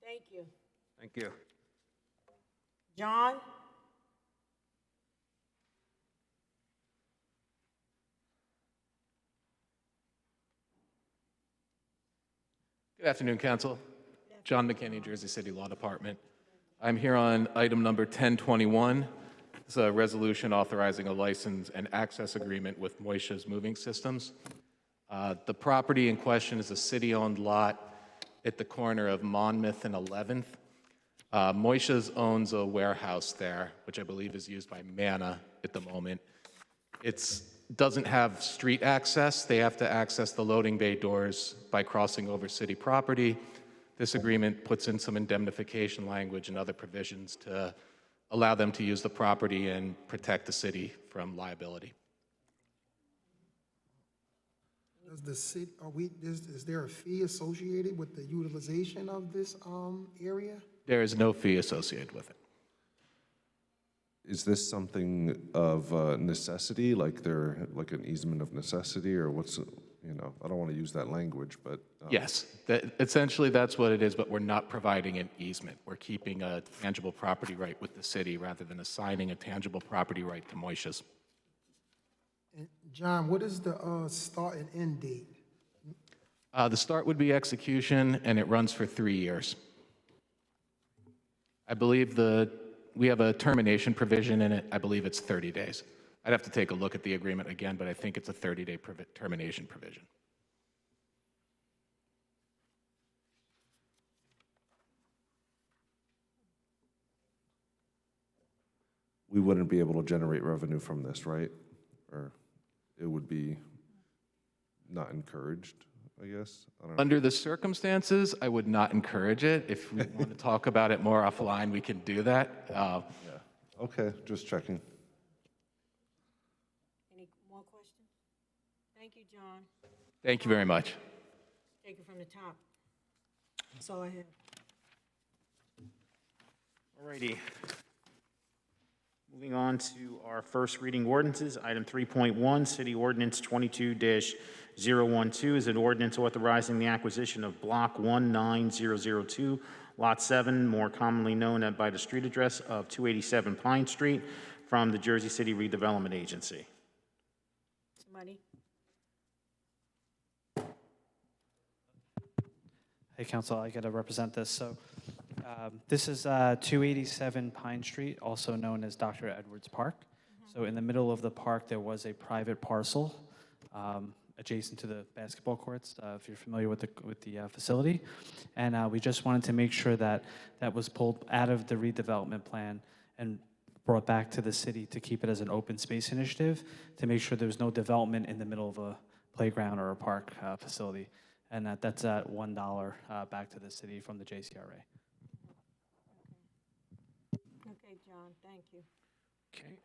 S4: Thank you.
S16: Thank you.
S4: John?
S17: Good afternoon, Council. John McKinney, Jersey City Law Department. I'm here on item number 1021. It's a resolution authorizing a license and access agreement with Moisha's Moving Systems. The property in question is a city-owned lot at the corner of Monmouth and 11th. Moisha's owns a warehouse there, which I believe is used by Manna at the moment. It doesn't have street access. They have to access the loading bay doors by crossing over city property. This agreement puts in some indemnification language and other provisions to allow them to use the property and protect the city from liability.
S7: Does the city, is there a fee associated with the utilization of this area?
S17: There is no fee associated with it.
S13: Is this something of necessity, like they're like an easement of necessity, or what's, you know, I don't want to use that language, but.
S17: Yes, essentially that's what it is, but we're not providing an easement. We're keeping a tangible property right with the city rather than assigning a tangible property right to Moisha's.
S7: And John, what is the start and end date?
S17: The start would be execution, and it runs for 3 years. I believe we have a termination provision in it. I believe it's 30 days. I'd have to take a look at the agreement again, but I think it's a 30-day termination provision.
S13: We wouldn't be able to generate revenue from this, right? Or it would be not encouraged, I guess? I don't know.
S17: Under the circumstances, I would not encourage it. If we want to talk about it more offline, we can do that.
S13: Yeah. Okay, just checking.
S4: Any more questions? Thank you, John.
S17: Thank you very much.
S4: Take it from the top. That's all I have.
S1: All righty. Moving on to our first reading ordinances, item 3.1, City Ordinance 22-012 is an ordinance authorizing the acquisition of Block 19002, Lot 7, more commonly known by the street address of 287 Pine Street, from the Jersey City Redevelopment Agency.
S4: Somebody?
S18: Hey, Council, I got to represent this. So this is 287 Pine Street, also known as Dr. Edwards Park. So in the middle of the park, there was a private parcel adjacent to the basketball courts, if you're familiar with the facility. And we just wanted to make sure that that was pulled out of the redevelopment plan and brought back to the city to keep it as an open space initiative, to make sure there's no development in the middle of a playground or a park facility. And that's at $1 back to the city from the JCRA.
S4: Okay, John, thank you.
S1: Okay.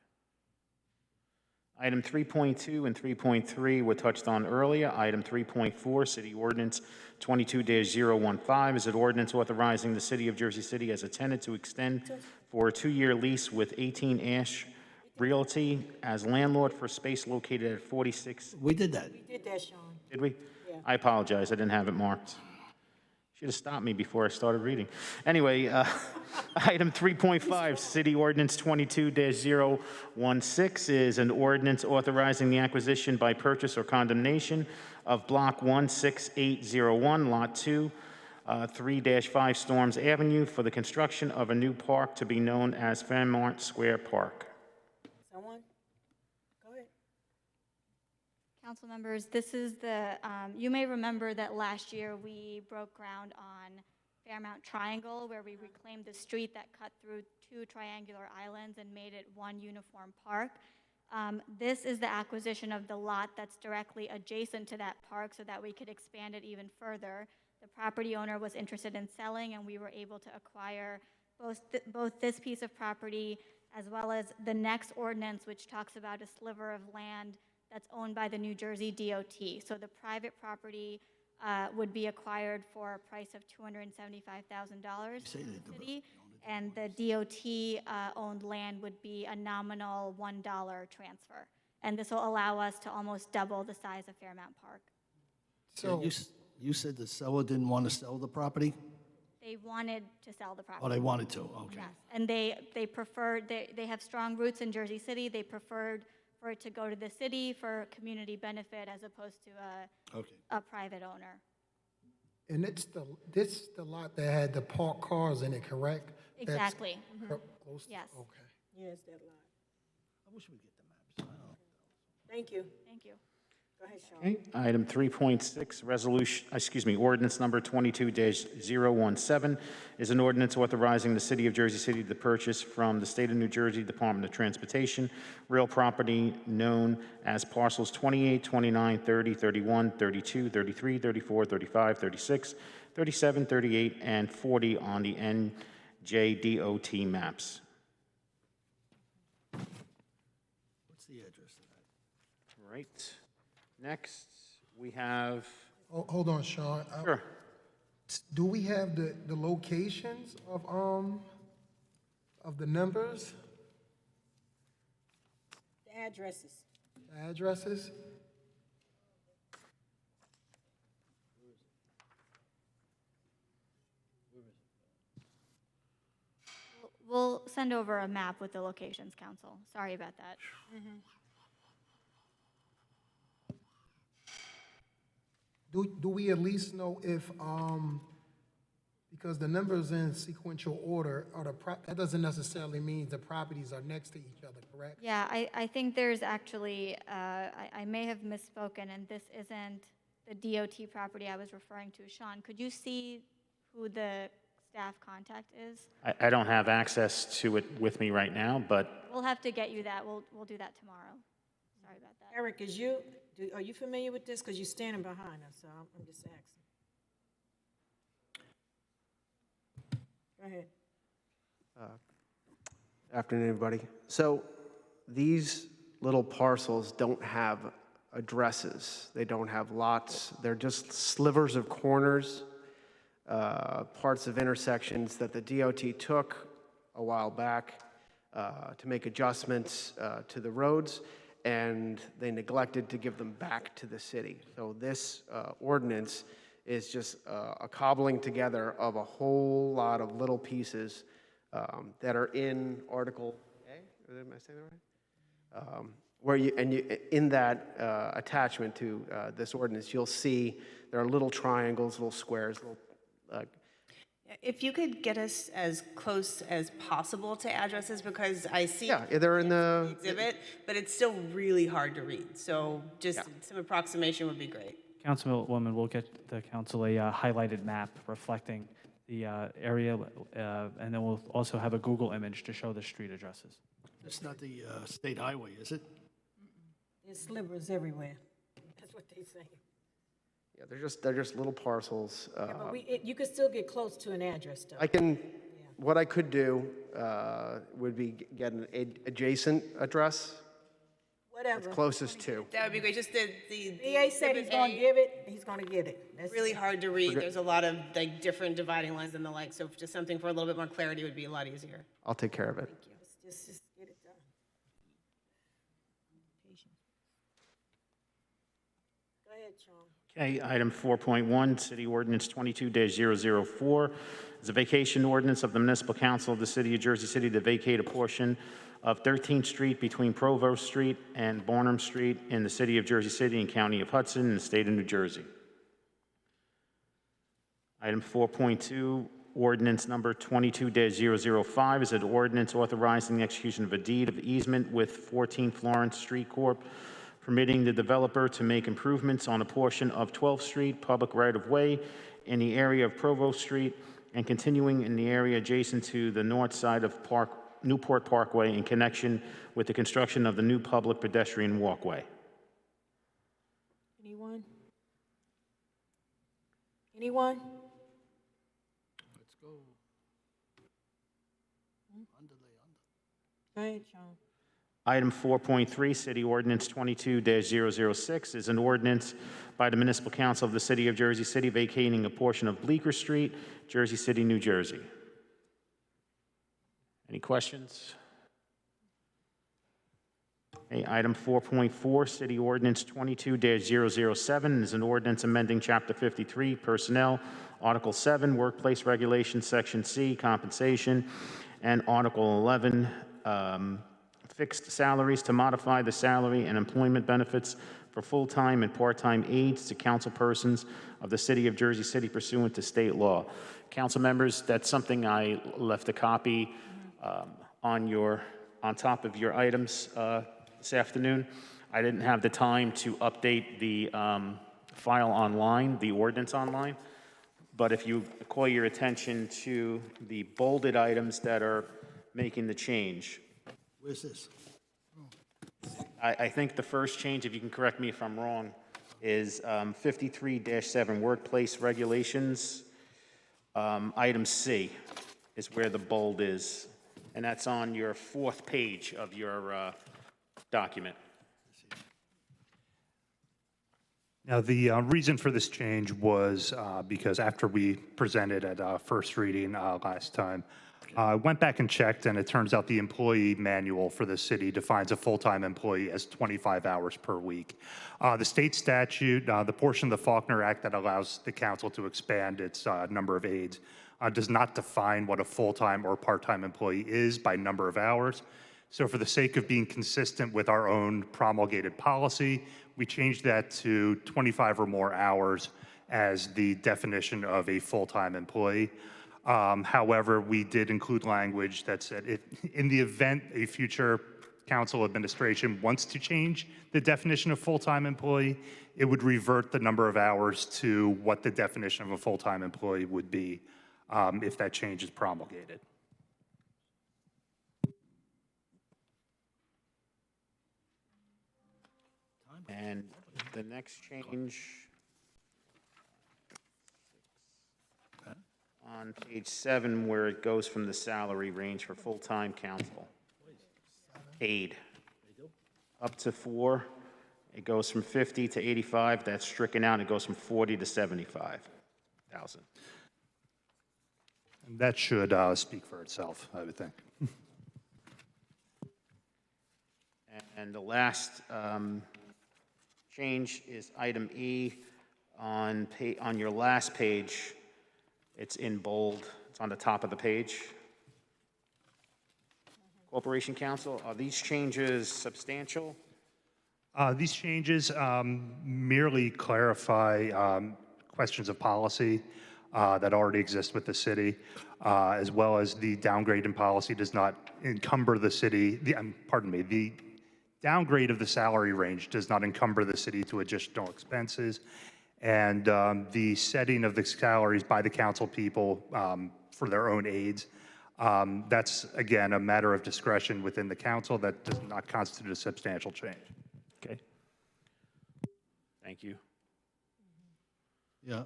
S1: Item 3.2 and 3.3 were touched on earlier. Item 3.4, City Ordinance 22-015 is an ordinance authorizing the City of Jersey City as a tenant to extend for a 2-year lease with 18 Ash Realty as landlord for space located at 46.
S3: We did that.
S4: We did that, Sean.
S1: Did we?
S4: Yeah.
S1: I apologize. I didn't have it marked. Should have stopped me before I started reading. Anyway, item 3.5, City Ordinance 22-016 is an ordinance authorizing the acquisition by purchase or condemnation of Block 16801, Lot 2, 3-5 Storms Avenue for the construction of a new park to be known as Fairmont Square Park.
S4: Someone? Go ahead.
S12: Council members, this is you may remember that last year we broke ground on Fairmount Triangle, where we reclaimed the street that cut through 2 triangular islands and made it one uniform park. This is the acquisition of the lot that's directly adjacent to that park so that we could expand it even further. The property owner was interested in selling, and we were able to acquire both this piece of property as well as the next ordinance, which talks about a sliver of land that's owned by the New Jersey DOT. So the private property would be acquired for a price of $275,000 from the city, and the DOT-owned land would be a nominal $1 transfer. And this will allow us to almost double the size of Fairmount Park.
S3: So you said the seller didn't want to sell the property?
S12: They wanted to sell the property.
S3: Oh, they wanted to, okay.
S12: Yes, and they preferred, they have strong roots in Jersey City. They preferred for it to go to the city for community benefit as opposed to a private owner.
S7: And this the lot that had the parked cars in it, correct?
S12: Exactly.
S7: That's close to-
S12: Yes.
S7: Okay.
S4: Yes, that lot.
S3: I wish we'd get the maps.
S4: Thank you.
S12: Thank you.
S4: Go ahead, Sean.
S1: Okay. Item 3.6, ordinance number 22-017 is an ordinance authorizing the City of Jersey City to purchase from the State of New Jersey Department of Transportation real property known as parcels 28, 29, 30, 31, 32, 33, 34, 35, 36, 37, 38, and 40 on the NJDOT maps.
S3: What's the address of that?
S1: Right. Next, we have.
S7: Oh, hold on, Sean.
S1: Sure.
S7: Do we have the locations of the numbers,
S4: The addresses.
S7: the addresses?
S12: We'll send over a map with the locations, Council. Sorry about that.
S7: do we at least know if, because the numbers in sequential order are that doesn't necessarily mean the properties are next to each other, correct?
S12: Yeah, I think there's actually, I may have misspoken, and this isn't the DOT property I was referring to. Sean, could you see who the staff contact is?
S1: I don't have access to it with me right now, but
S12: We'll have to get you that. We'll do that tomorrow. Sorry about that.
S4: Eric, are you familiar with this? Because you're standing behind us, so I'm just asking. Go ahead.
S19: Afternoon, everybody. So these little parcels don't have addresses. They don't have lots. They're just slivers of corners, parts of intersections that the DOT took a while back to make adjustments to the roads, and they neglected to give them back to the city. So this ordinance is just a cobbling together of a whole lot of little pieces that are in Article A. Am I saying that right? Where in that attachment to this ordinance, you'll see there are little triangles, little squares, little.
S20: If you could get us as close as possible to addresses, because I see
S19: they're in the
S20: exhibit, but it's still really hard to read. So just some approximation would be great.
S18: Councilwoman, we'll get the council a highlighted map reflecting the area, and then we'll also have a Google image to show the street addresses.
S3: It's not the state highway, is it?
S4: There's slivers everywhere. That's what they say.
S19: Yeah, they're just little parcels.
S4: Yeah, but you could still get close to an address, though.
S19: What I could do would be get an adjacent address.
S4: Whatever.
S19: It's closest to.
S20: That would be great. Just the
S4: DA said he's going to give it, he's going to get it. That's
S20: really hard to read. There's a lot of like different dividing lines and the like. So just something for a little bit more clarity would be a lot easier.
S19: I'll take care of it.
S4: Just get it done. Go ahead, Sean.
S1: Okay, item 4.1, City Ordinance 22-004 is a vacation ordinance of the Municipal Council of the City of Jersey City to vacate a portion of 13th Street between Provost Street and Barnum Street in the City of Jersey City and County of Hudson in the state of New Jersey. Item 4.2, Ordinance number 22-005 is an ordinance authorizing the execution of a deed of easement with 14 Florence Street Corp., permitting the developer to make improvements on a portion of 12th Street public right-of-way in the area of Provost Street and continuing in the area adjacent to the north side of Newport Parkway in connection with the construction of the new public pedestrian walkway.
S4: Anyone? Anyone?
S3: Let's go.
S4: Go ahead, Sean.
S1: Item 4.3, City Ordinance 22-006 is an ordinance by the Municipal Council of the City of Jersey City vacating a portion of Bleecker Street, Jersey City, New Jersey. Any questions? Okay, item 4.4, City Ordinance 22-007 is an ordinance amending Chapter 53, Personnel, Article 7, Workplace Regulations, Section C, Compensation, and Article 11, Fixed Salaries to modify the salary and employment benefits for full-time and part-time aides to councilpersons of the City of Jersey City pursuant to state law. Council members, that's something I left a copy on top of your items this afternoon. I didn't have the time to update the file online, the ordinance online, but if you call your attention to the bolded items that are making the change.
S3: Where's this?
S1: I think the first change, if you can correct me if I'm wrong, is 53-7 Workplace Regulations. Item C is where the bold is, and that's on your 4th page of your document.
S21: Now, the reason for this change was because after we presented at first reading last time, I went back and checked, and it turns out the employee manual for the city defines a full-time employee as 25 hours per week. The state statute, the portion of the Faulkner Act that allows the council to expand its number of aides, does not define what a full-time or part-time employee is by number of hours. So for the sake of being consistent with our own promulgated policy, we changed that to 25 or more hours as the definition of a full-time employee. However, we did include language that said if, in the event a future council administration wants to change the definition of full-time employee, it would revert the number of hours to what the definition of a full-time employee would be if that change is promulgated.
S1: And the next change on page 7, where it goes from the salary range for full-time council aide up to 4, it goes from 50 to 85. That's stricken out. It goes from 40 to 75,000.
S21: And that should speak for itself, I would think.
S1: And the last change is item E on your last page. It's in bold. It's on the top of the page. Corporation Counsel, are these changes substantial?
S21: These changes merely clarify questions of policy that already exist with the city, as well as the downgrade in policy does not encumber the city, the downgrade of the salary range does not encumber the city to additional expenses, and the setting of the salaries by the council people for their own aides, that's, again, a matter of discretion within the council that does not constitute a substantial change.
S1: Okay. Thank you.
S3: Yeah,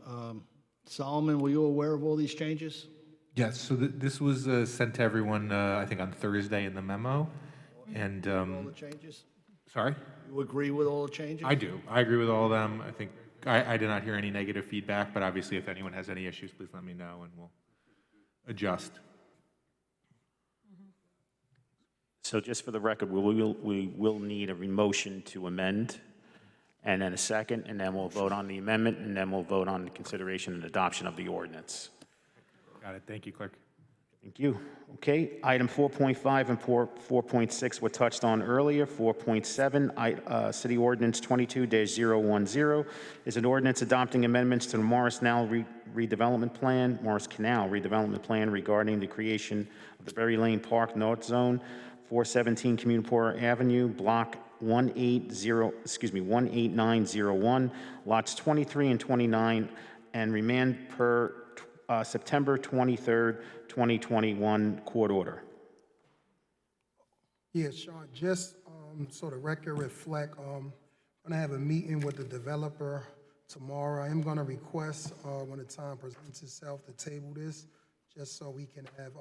S3: Solomon, were you aware of all these changes?
S8: Yes, so this was sent to everyone, I think, on Thursday in the memo. And
S3: All the changes?
S8: sorry?
S3: You agree with all the changes?
S8: I do. I agree with all of them. I think I did not hear any negative feedback, but obviously if anyone has any issues, please let me know and we'll adjust.
S1: So just for the record, we will need a motion to amend, and then a second, and then we'll vote on the amendment, and then we'll vote on the consideration and adoption of the ordinance.
S8: Got it. Thank you, Clerk.
S1: Thank you. Okay, item 4.5 and 4.6 were touched on earlier. 4.7, City Ordinance 22-010 is an ordinance adopting amendments to the Morris Canal Redevelopment Plan regarding the creation of the Berry Lane Park North Zone, 417 Communipore Avenue, Block 18901, lots 23 and 29, and remand per September 23rd, 2021 court order.
S7: Yes, Sean, just so the record reflect, I'm gonna have a meeting with the developer tomorrow. I am gonna request, when the time presents itself, to table this, just so we can have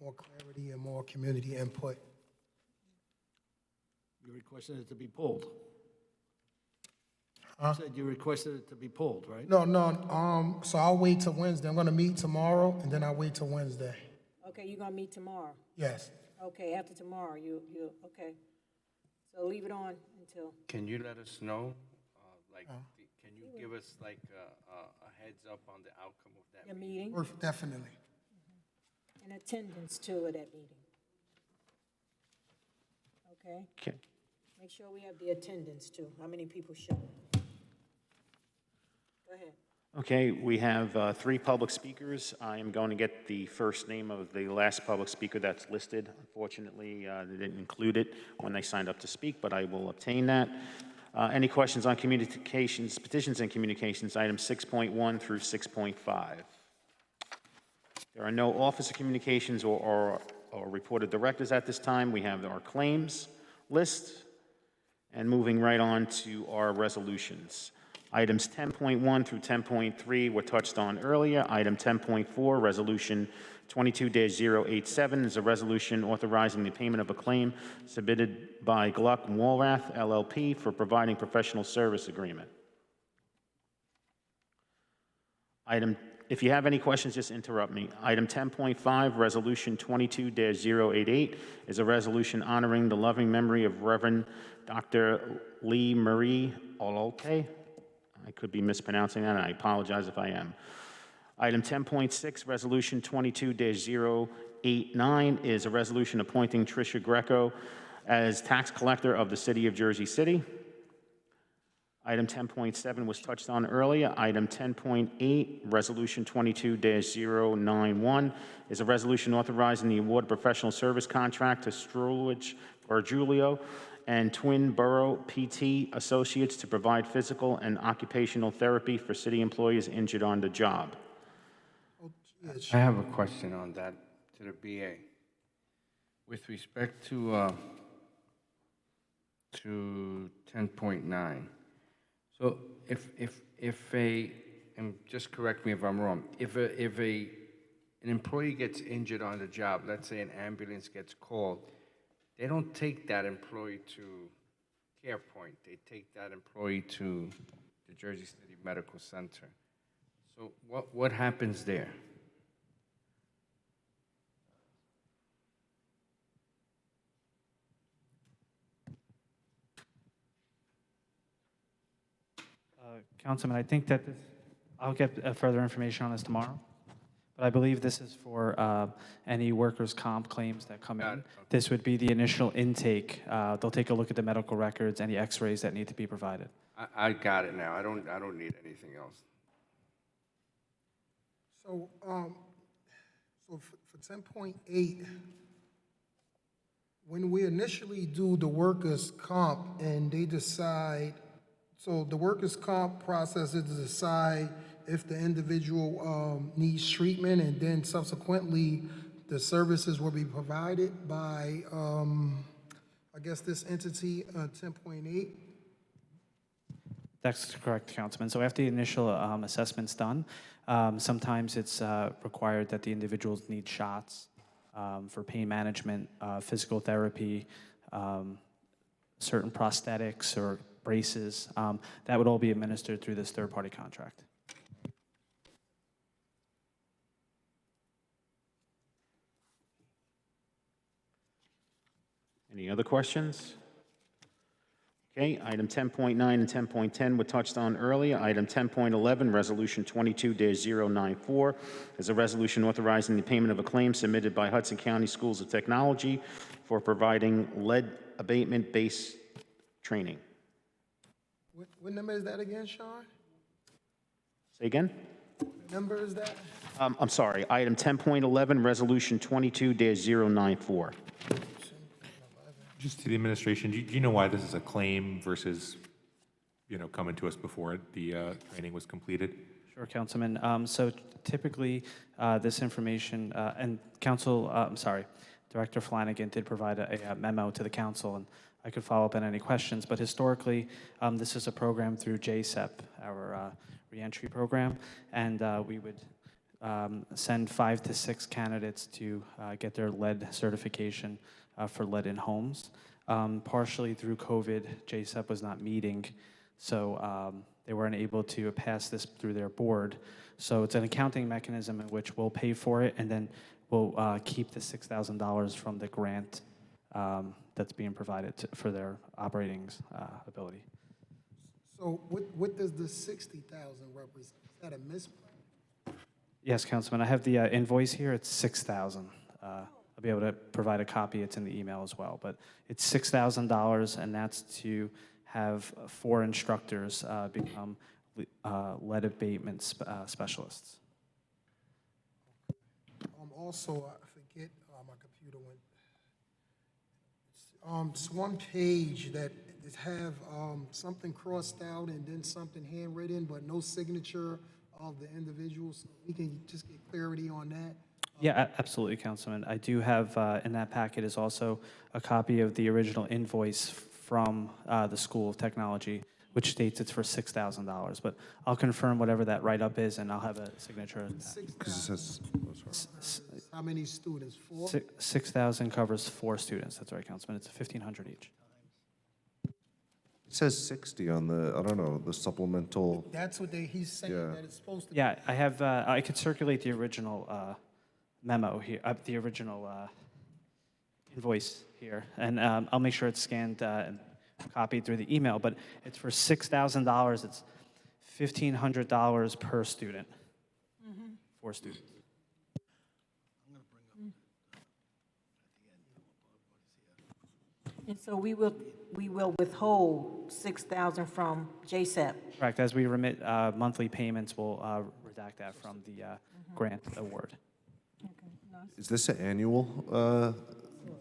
S7: more clarity and more community input.
S3: You requested it to be pulled.
S7: Huh?
S3: You said you requested it to be pulled, right?
S7: No, so I'll wait till Wednesday. I'm gonna meet tomorrow, and then I'll wait till Wednesday.
S4: Okay, you're gonna meet tomorrow?
S7: Yes.
S4: Okay, after tomorrow, okay. So leave it on until,
S6: Can you let us know, can you give us like a heads up on the outcome of that
S4: your
S6: meeting?
S4: meeting,
S7: Definitely.
S4: and attendance too at that meeting. Okay?
S1: Okay.
S4: Make sure we have the attendance too, how many people show. Go ahead.
S1: Okay, we have 3 public speakers. I am going to get the first name of the last public speaker that's listed. Unfortunately, they didn't include it when they signed up to speak, but I will obtain that. Any questions on communications, petitions and communications, items 6.1 through 6.5? There are no officer communications or reported directors at this time. We have our claims list, and moving right on to our resolutions. Items 10.1 through 10.3 were touched on earlier. Item 10.4, Resolution 22-087 is a resolution authorizing the payment of a claim submitted by Gluck Walrath LLP for providing professional service agreement. If you have any questions, just interrupt me. Item 10.5, Resolution 22-088 is a resolution honoring the loving memory of Reverend Dr. Lee Marie Olote. I could be mispronouncing that, and I apologize if I am. Item 10.6, Resolution 22-089 is a resolution appointing Tricia Greco as tax collector of the City of Jersey City. Item 10.7 was touched on earlier. Item 10.8, Resolution 22-091, is a resolution authorizing the award of professional service contract to Strulich Giulio and Twin Borough PT Associates to provide physical and occupational therapy for city employees injured on the job.
S6: I have a question on that to the BA. With respect to 10.9, so if a, and just correct me if I'm wrong, if an employee gets injured on the job, let's say an ambulance gets called, they don't take that employee to CarePoint. They take that employee to the Jersey City Medical Center. So what happens there?
S18: Councilman, I think that I'll get further information on this tomorrow, but I believe this is for any workers' comp claims that come in. This would be the initial intake. They'll take a look at the medical records, any x-rays that need to be provided.
S6: I got it now. I don't need anything else.
S7: So, for 10.8, when we initially do the workers' comp and they decide, so the workers' comp process is to decide if the individual needs treatment, and then subsequently the services will be provided by, I guess, this entity, 10.8.
S18: That's correct, Councilman. So after the initial assessment's done, sometimes it's required that the individuals need shots for pain management, physical therapy, certain prosthetics or braces. That would all be administered through this third-party contract.
S1: Any other questions? Okay, item 10.9 and 10.10 were touched on earlier. Item 10.11, Resolution 22-094, is a resolution authorizing the payment of a claim submitted by Hudson County Schools of Technology for providing lead abatement-based training.
S7: What number is that again, Sean?
S1: Say again?
S7: What number is that?
S1: I'm sorry, item 10.11, Resolution 22-094.
S8: Just to the administration, do you know why this is a claim versus, coming to us before the training was completed?
S18: Sure, Councilman. So typically, this information, and Director Flanagan did provide a memo to the council, and I could follow up on any questions, but historically, this is a program through JSEP, our reentry program, and we would send 5 to 6 candidates to get their lead certification for lead in homes. Partially through COVID, JSEP was not meeting, so they weren't able to pass this through their board. So it's an accounting mechanism in which we'll pay for it, and then we'll keep the $6,000 from the grant that's being provided for their operating ability.
S7: So what does the 60,000 represent? Is that a misprint?
S18: Yes, Councilman, I have the invoice here. It's 6,000. I'll be able to provide a copy. It's in the email as well. But it's $6,000, and that's to have 4 instructors become lead abatement specialists.
S7: Also, I forget, my computer went. It's one page that it have something crossed out and then something handwritten, but no signature of the individual. So we can just get clarity on that.
S18: Yeah, absolutely, Councilman. I do have in that packet is also a copy of the original invoice from the School of Technology, which states it's for $6,000. But I'll confirm whatever that write-up is, and I'll have a signature.
S13: Because it says,
S7: How many students? 4?
S18: 6,000 covers 4 students. That's right, Councilman. It's $1,500 each.
S13: it says 60 on the, I don't know, the supplemental.
S7: That's what he's saying, that it's supposed to be.
S18: Yeah, I have. I could circulate the original memo here, the original invoice here, and I'll make sure it's scanned and copied through the email. But it's for $6,000. It's $1,500 per student. 4 students.
S4: And so we will withhold 6,000 from JSEP.
S18: Correct. As we remit monthly payments, we'll redact that from the grant award.
S13: Is this an annual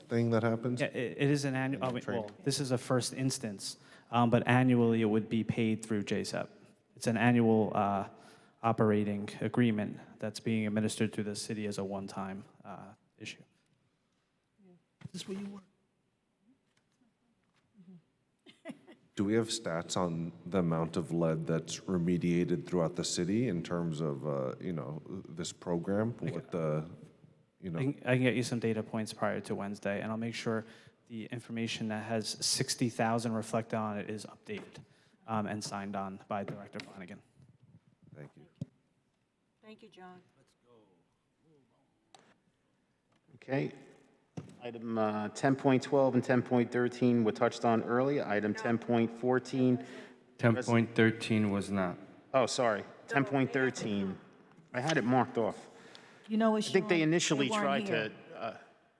S13: thing that happens?
S18: Yeah, it is an annual, well, this is a first instance, but annually it would be paid through JSEP. It's an annual operating agreement that's being administered through the city as a one-time issue.
S3: Is this where you work?
S13: Do we have stats on the amount of lead that's remediated throughout the city in terms of, this program? What the,
S18: I can get you some data points prior to Wednesday, and I'll make sure the information that has 60,000 reflected on it is updated and signed on by Director Flanagan.
S13: Thank you.
S4: Thank you, John.
S1: Okay. Item 10.12 and 10.13 were touched on earlier. Item 10.14.
S6: 10.13 was not.
S1: Oh, sorry. 10.13. I had it marked off.
S4: You know what,
S1: I think they
S4: Sean?
S1: initially
S4: weren't
S1: tried
S4: here.
S1: to.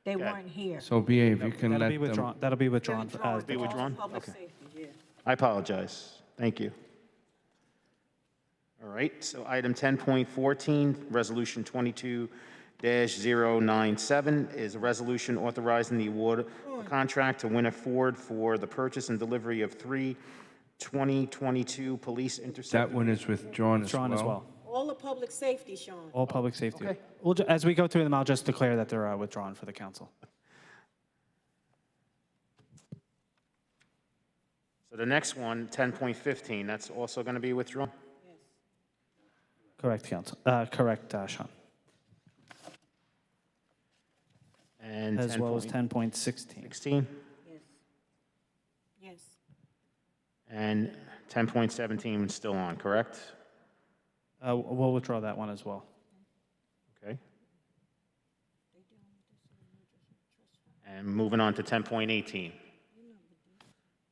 S4: They
S1: go ahead.
S4: weren't here.
S6: So BA, if you can
S18: That'll
S6: let
S18: be
S6: them.
S18: withdrawn. That'll be withdrawn.
S1: Be withdrawn?
S4: Public
S1: Okay.
S4: safety, yeah.
S1: I apologize. Thank you. All right, so item 10.14, Resolution 22-097 is a resolution authorizing the award of a contract to Winter Ford for the purchase and delivery of 3 2022 police interceptor.
S6: That one is withdrawn as well.
S18: Withdrawn as well.
S4: All the public safety, Sean.
S18: All public safety.
S1: Okay.
S18: As we go through them, I'll just declare that they're withdrawn for the council.
S1: So the next one, 10.15, that's also going to be withdrawn?
S18: Correct, council. Correct, Sean.
S1: And
S18: As well as
S1: 10.16?
S18: 10.16.
S4: Yes. Yes.
S1: And 10.17 is still on, correct?
S18: We'll withdraw that one as well.
S1: Okay. And moving on to 10.18.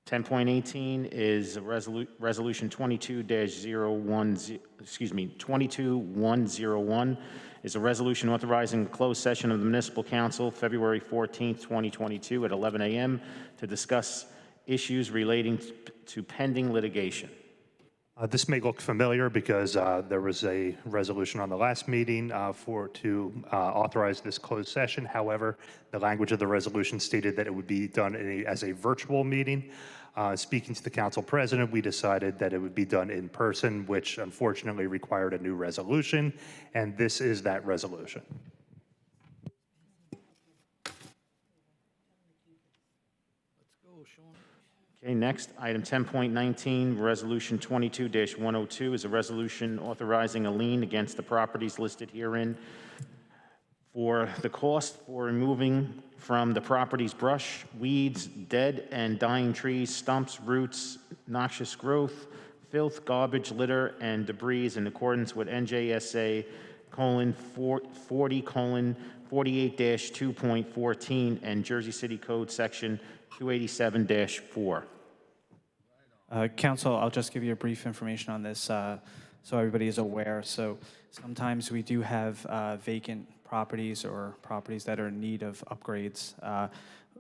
S1: 10.18 is Resolution 22-101 is a resolution authorizing the closed session of the Municipal Council February 14th, 2022 at 11 a.m. to discuss issues relating to pending litigation.
S21: This may look familiar because there was a resolution on the last meeting to authorize this closed session. However, the language of the resolution stated that it would be done as a virtual meeting. Speaking to the council president, we decided that it would be done in person, which unfortunately required a new resolution, and this is that resolution.
S1: Okay, next, item 10.19, Resolution 22-102 is a resolution authorizing a lien against the properties listed herein for the cost for removing from the property's brush, weeds, dead and dying trees, stumps, roots, noxious growth, filth, garbage, litter, and debris in accordance with NJSA :40:48-2.14 and Jersey City Code Section 287-4.
S18: Council, I'll just give you a brief information on this so everybody is aware. So sometimes we do have vacant properties or properties that are in need of upgrades,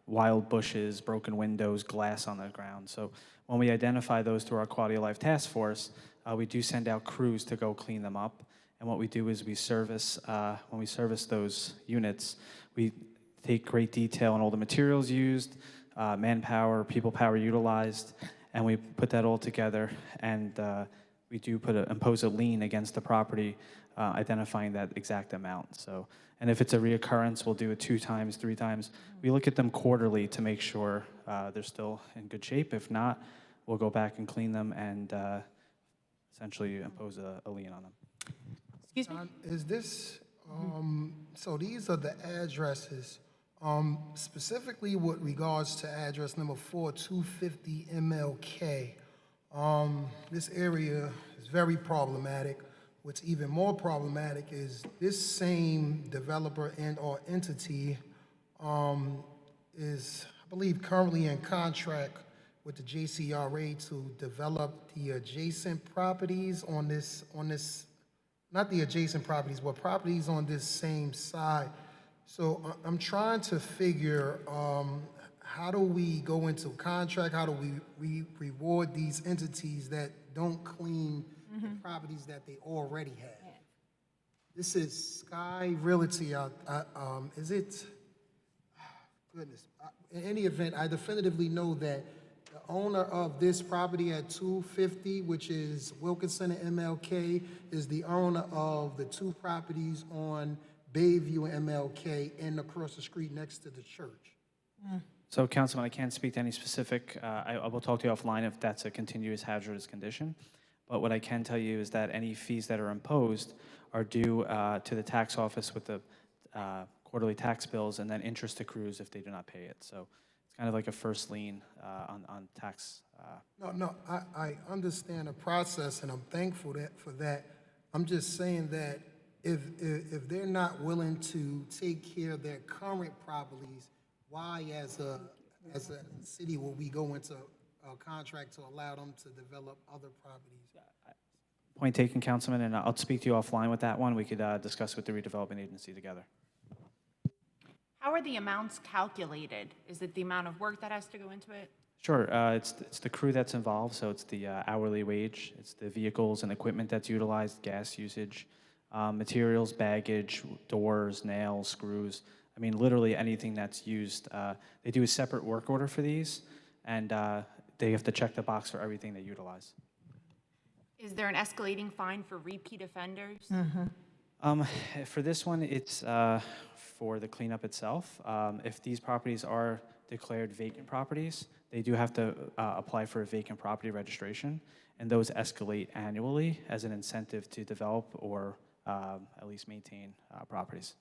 S18: wild bushes, broken windows, glass on the ground. So when we identify those through our Quality of Life Task Force, we do send out crews to go clean them up. And what we do is we service, when we service those units, we take great detail on all the materials used, manpower, people power utilized, and we put that all together, and we do impose a lien against the property, identifying that exact amount. So, and if it's a reoccurrence, we'll do it 2 times, 3 times. We look at them quarterly to make sure they're still in good shape. If not, we'll go back and clean them and essentially impose a lien on them.
S20: Excuse me?
S7: Is this, so these are the addresses, specifically with regards to address number 4250 MLK. This area is very problematic. What's even more problematic is this same developer and or entity is, I believe, currently in contract with the JCRA to develop the adjacent properties on this, not the adjacent properties, but properties on this same side. So I'm trying to figure how do we go into contract? How do we reward these entities that don't clean the properties that they already have? This is Sky Realty. Is it? Goodness. In any event, I definitively know that the owner of this property at 250, which is Wilkinson and MLK, is the owner of the two properties on Bayview and MLK and across the street next to the church.
S18: So, Councilman, I can't speak to any specific. I will talk to you offline if that's a continuous hazardous condition. But what I can tell you is that any fees that are imposed are due to the tax office with the quarterly tax bills, and then interest accrues if they do not pay it. So it's kind of like a first lien on tax.
S7: No, I understand the process, and I'm thankful for that. I'm just saying that if they're not willing to take care of their current properties, why as a city will we go into a contract to allow them to develop other properties?
S18: Point taken, Councilman, and I'll speak to you offline with that one. We could discuss with the redevelopment agency together.
S5: How are the amounts calculated? Is it the amount of work that has to go into it?
S18: Sure, it's the crew that's involved, so it's the hourly wage, it's the vehicles and equipment that's utilized, gas usage, materials, baggage, doors, nails, screws. I mean, literally anything that's used. They do a separate work order for these, and they have to check the box for everything they utilize.
S5: Is there an escalating fine for repeat offenders?
S18: For this one, it's for the cleanup itself. If these properties are declared vacant properties, they do have to apply for a vacant property registration, and those escalate annually as an incentive to develop or at least maintain properties.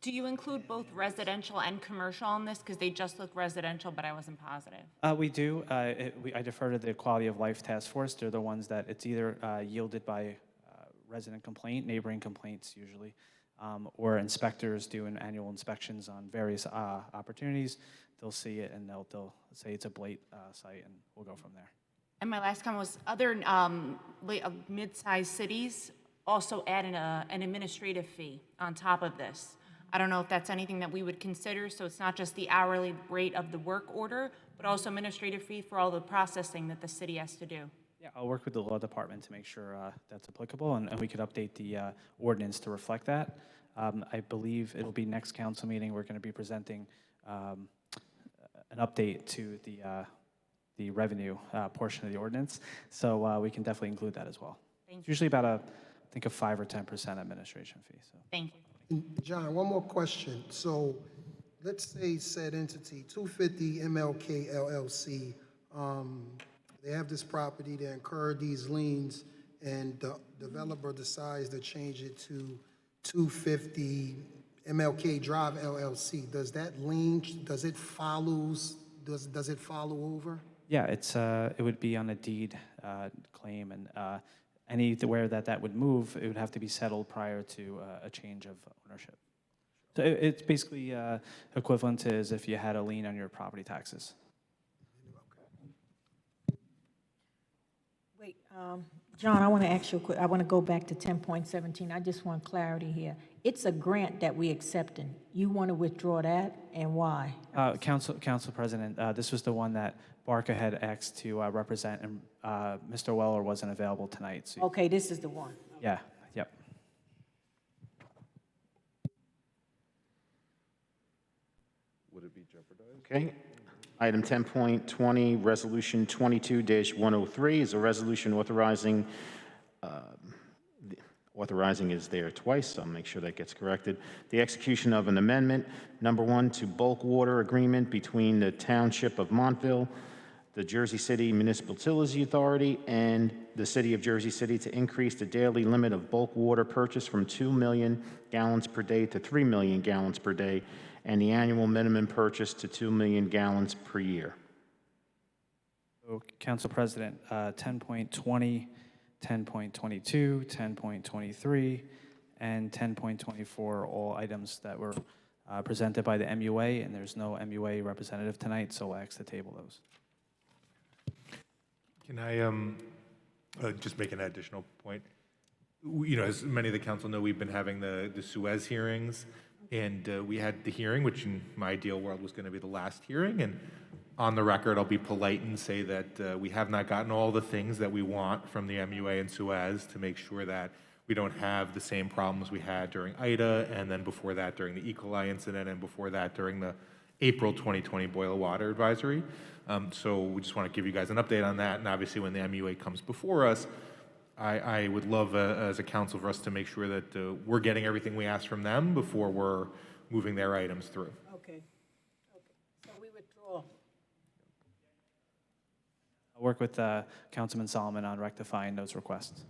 S5: Do you include both residential and commercial on this? Because they just look residential, but I wasn't positive.
S18: We do. I defer to the Quality of Life Task Force. They're the ones that it's either yielded by resident complaint, neighboring complaints usually, or inspectors doing annual inspections on various opportunities. They'll see it and they'll say it's a blight site, and we'll go from there.
S5: And my last comment was other mid-sized cities also add an administrative fee on top of this. I don't know if that's anything that we would consider, so it's not just the hourly rate of the work order, but also administrative fee for all the processing that the city has to do.
S18: Yeah, I'll work with the law department to make sure that's applicable, and we could update the ordinance to reflect that. I believe it'll be next council meeting. We're going to be presenting an update to the revenue portion of the ordinance, so we can definitely include that as well.
S5: Thank
S18: It's usually about I think a 5 or 10% administration fee. So.
S5: Thank you.
S7: John, one more question. So let's say said entity, 250 MLK LLC, they have this property, they incur these liens, and the developer decides to change it to 250 MLK Drive LLC. Does that lien, does it follow over?
S18: Yeah, it would be on a deed claim, and anywhere that would move, it would have to be settled prior to a change of ownership. So it's basically equivalent to as if you had a lien on your property taxes.
S4: Wait, John, I want to ask you a quick, I want to go back to 10.17. I just want clarity here. It's a grant that we accepting. You want to withdraw that, and why?
S18: Council President, this was the one that Barca had asked to represent, and Mr. Weller wasn't available tonight. So
S4: Okay, this is the one.
S18: yeah, yep.
S13: Would it be jeopardized?
S1: Okay. Item 10.20, Resolution 22-103 is a resolution authorizing, authorizing is there twice, so I'll make sure that gets corrected. The execution of an amendment, number 1, to bulk water agreement between the Township of Montville, the Jersey City Municipal Utility Authority, and the City of Jersey City to increase the daily limit of bulk water purchase from 2 million gallons per day to 3 million gallons per day, and the annual minimum purchase to 2 million gallons per year.
S18: So, Council President, 10.20, 10.22, 10.23, and 10.24, all items that were presented by the MUA, and there's no MUA representative tonight, so I'll ask to table those.
S8: Can I just make an additional point? You know, as many of the council know, we've been having the Suez hearings. And we had the hearing, which in my ideal world was going to be the last hearing. And on the record, I'll be polite and say that we have not gotten all the things that we want from the MUA and Suez to make sure that we don't have the same problems we had during Ida, and then before that during the E. coli incident, and before that during the April 2020 boil water advisory. So we just want to give you guys an update on that. And obviously when the MUA comes before us, I would love as a council for us to make sure that we're getting everything we ask from them before we're moving their items through.
S4: Okay, so we withdraw.
S18: I'll work with Councilman Solomon on rectifying those requests.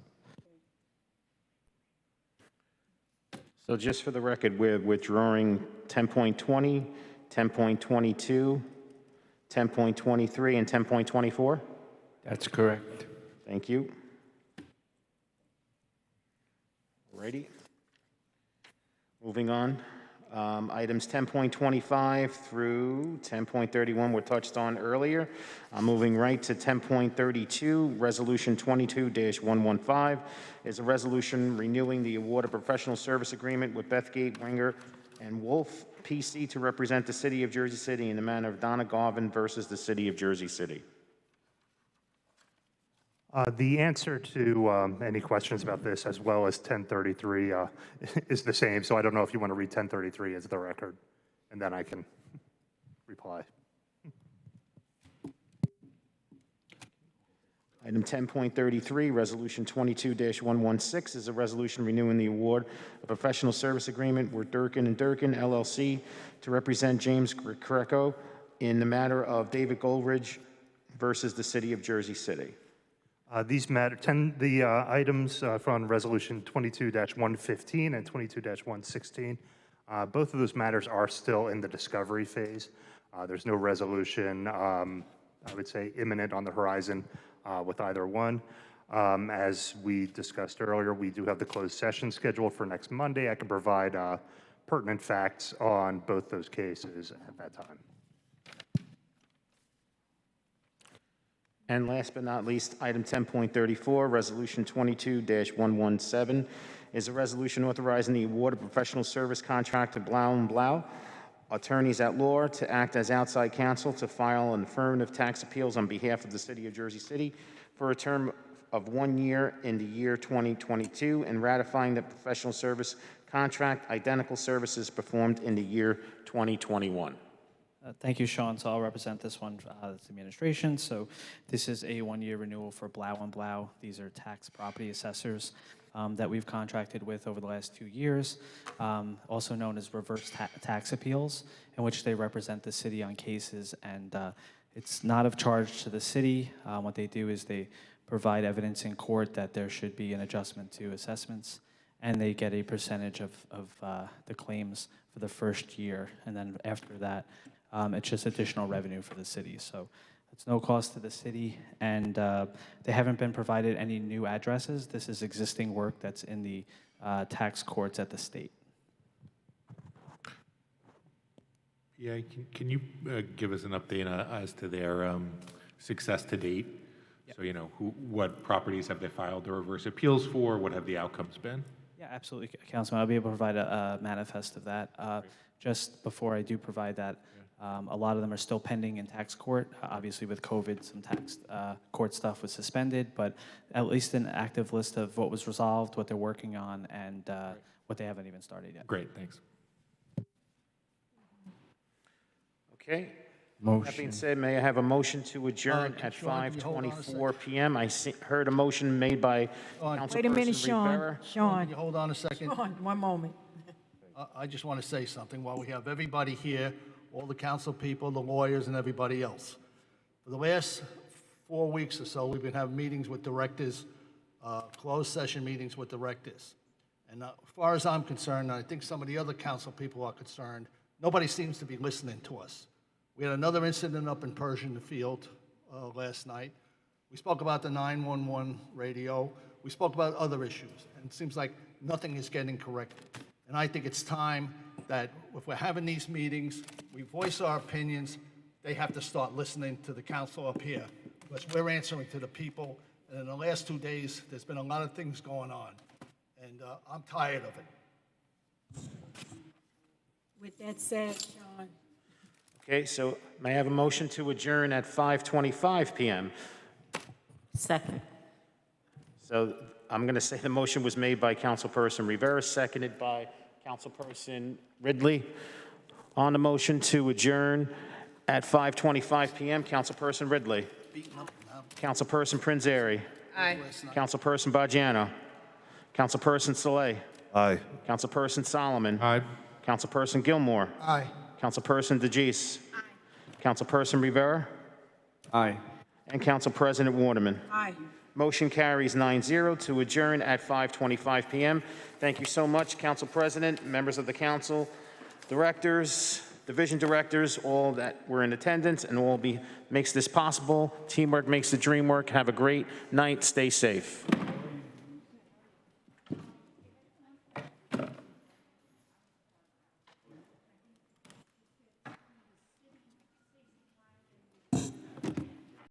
S1: So just for the record, we're withdrawing 10.20, 10.22, 10.23, and 10.24?
S6: That's correct.
S1: Thank you. Righty. Moving on. Items 10.25 through 10.31 were touched on earlier. I'm moving right to 10.32. Resolution 22-115 is a resolution renewing the award of professional service agreement with Bethgate, Wenger, and Wolf PC to represent the City of Jersey City in the matter of Donna Garvin versus the City of Jersey City.
S21: The answer to any questions about this, as well as 1033, is the same. So I don't know if you want to read 1033 as the record, and then I can reply.
S1: Item 10.33, Resolution 22-116 is a resolution renewing the award of professional service agreement with Durkin & Durkin, LLC, to represent James Greco in the matter of David Goldridge versus the City of Jersey City.
S21: These matter, the items from Resolution 22-115 and 22-116, both of those matters are still in the discovery phase. There's no resolution, I would say, imminent on the horizon with either one. As we discussed earlier, we do have the closed session scheduled for next Monday. I can provide pertinent facts on both those cases at that time.
S1: And last but not least, item 10.34, Resolution 22-117 is a resolution authorizing the award of professional service contract to Blau & Blau, attorneys at law, to act as outside counsel to file an affirmative tax appeals on behalf of the City of Jersey City for a term of 1 year in the year 2022, and ratifying the professional service contract, identical services performed in the year 2021.
S18: Thank you, Sean. So I'll represent this one as administration. So this is a 1-year renewal for Blau & Blau. These are tax property assessors that we've contracted with over the last 2 years, also known as reverse tax appeals, in which they represent the city on cases. And it's not of charge to the city. What they do is they provide evidence in court that there should be an adjustment to assessments, and they get a percentage of the claims for the first year. And then after that, it's just additional revenue for the city. So it's no cost to the city, and they haven't been provided any new addresses. This is existing work that's in the tax courts at the state.
S8: Yeah, can you give us an update as to their success to date? Yep. So, you know, what properties have they filed the reverse appeals for? What have the outcomes been?
S18: Yeah, absolutely, Councilman. I'll be able to provide a manifest of that. Just before I do provide that, a lot of them are still pending in tax court. Obviously, with COVID, some tax court stuff was suspended, but at least an active list of what was resolved, what they're working on, and what they haven't even started yet.
S8: Great, thanks.
S1: Okay.
S6: Motion.
S1: That being said, may I have a motion to adjourn at
S3: Sean, can you hold on a
S1: 5:24 p.m.? I heard a motion made by Councilperson
S4: Wait a minute, Sean.
S1: Rivera.
S4: Sean,
S3: Can you hold on a second?
S4: Sean, one moment.
S3: I just want to say something while we have everybody here, all the council people, the lawyers, and everybody else. For the last 4 weeks or so, we've been having meetings with directors, closed session meetings with directors. And as far as I'm concerned, and I think some of the other council people are concerned, nobody seems to be listening to us. We had another incident up in Persian Field last night. We spoke about the 911 radio. We spoke about other issues. And it seems like nothing is getting corrected. And I think it's time that if we're having these meetings, we voice our opinions, they have to start listening to the council up here, because we're answering to the people. And in the last 2 days, there's been a lot of things going on. And I'm tired of it.
S4: With that said, Sean,
S1: Okay, so may I have a motion to adjourn at 5:25 PM?
S2: Second.
S1: So I'm going to say the motion was made by Councilperson Rivera, seconded by Councilperson Ridley. On the motion to adjourn at 5:25 PM, Councilperson Ridley. Councilperson Prinzary.
S20: Aye.
S1: Councilperson Bajano. Councilperson Saleh.
S13: Aye.
S1: Councilperson Solomon.
S8: Aye.
S1: Councilperson Gilmore.
S7: Aye.
S1: Councilperson DeGise. Councilperson Rivera.
S16: Aye.
S1: And Council President Waterman.
S4: aye.
S1: Motion carries 9-0 to adjourn at 5:25 PM. Thank you so much, Council President, members of the council, directors, division directors, all that were in attendance, and all makes this possible. Teamwork makes the dream work. Have a great night. Stay safe.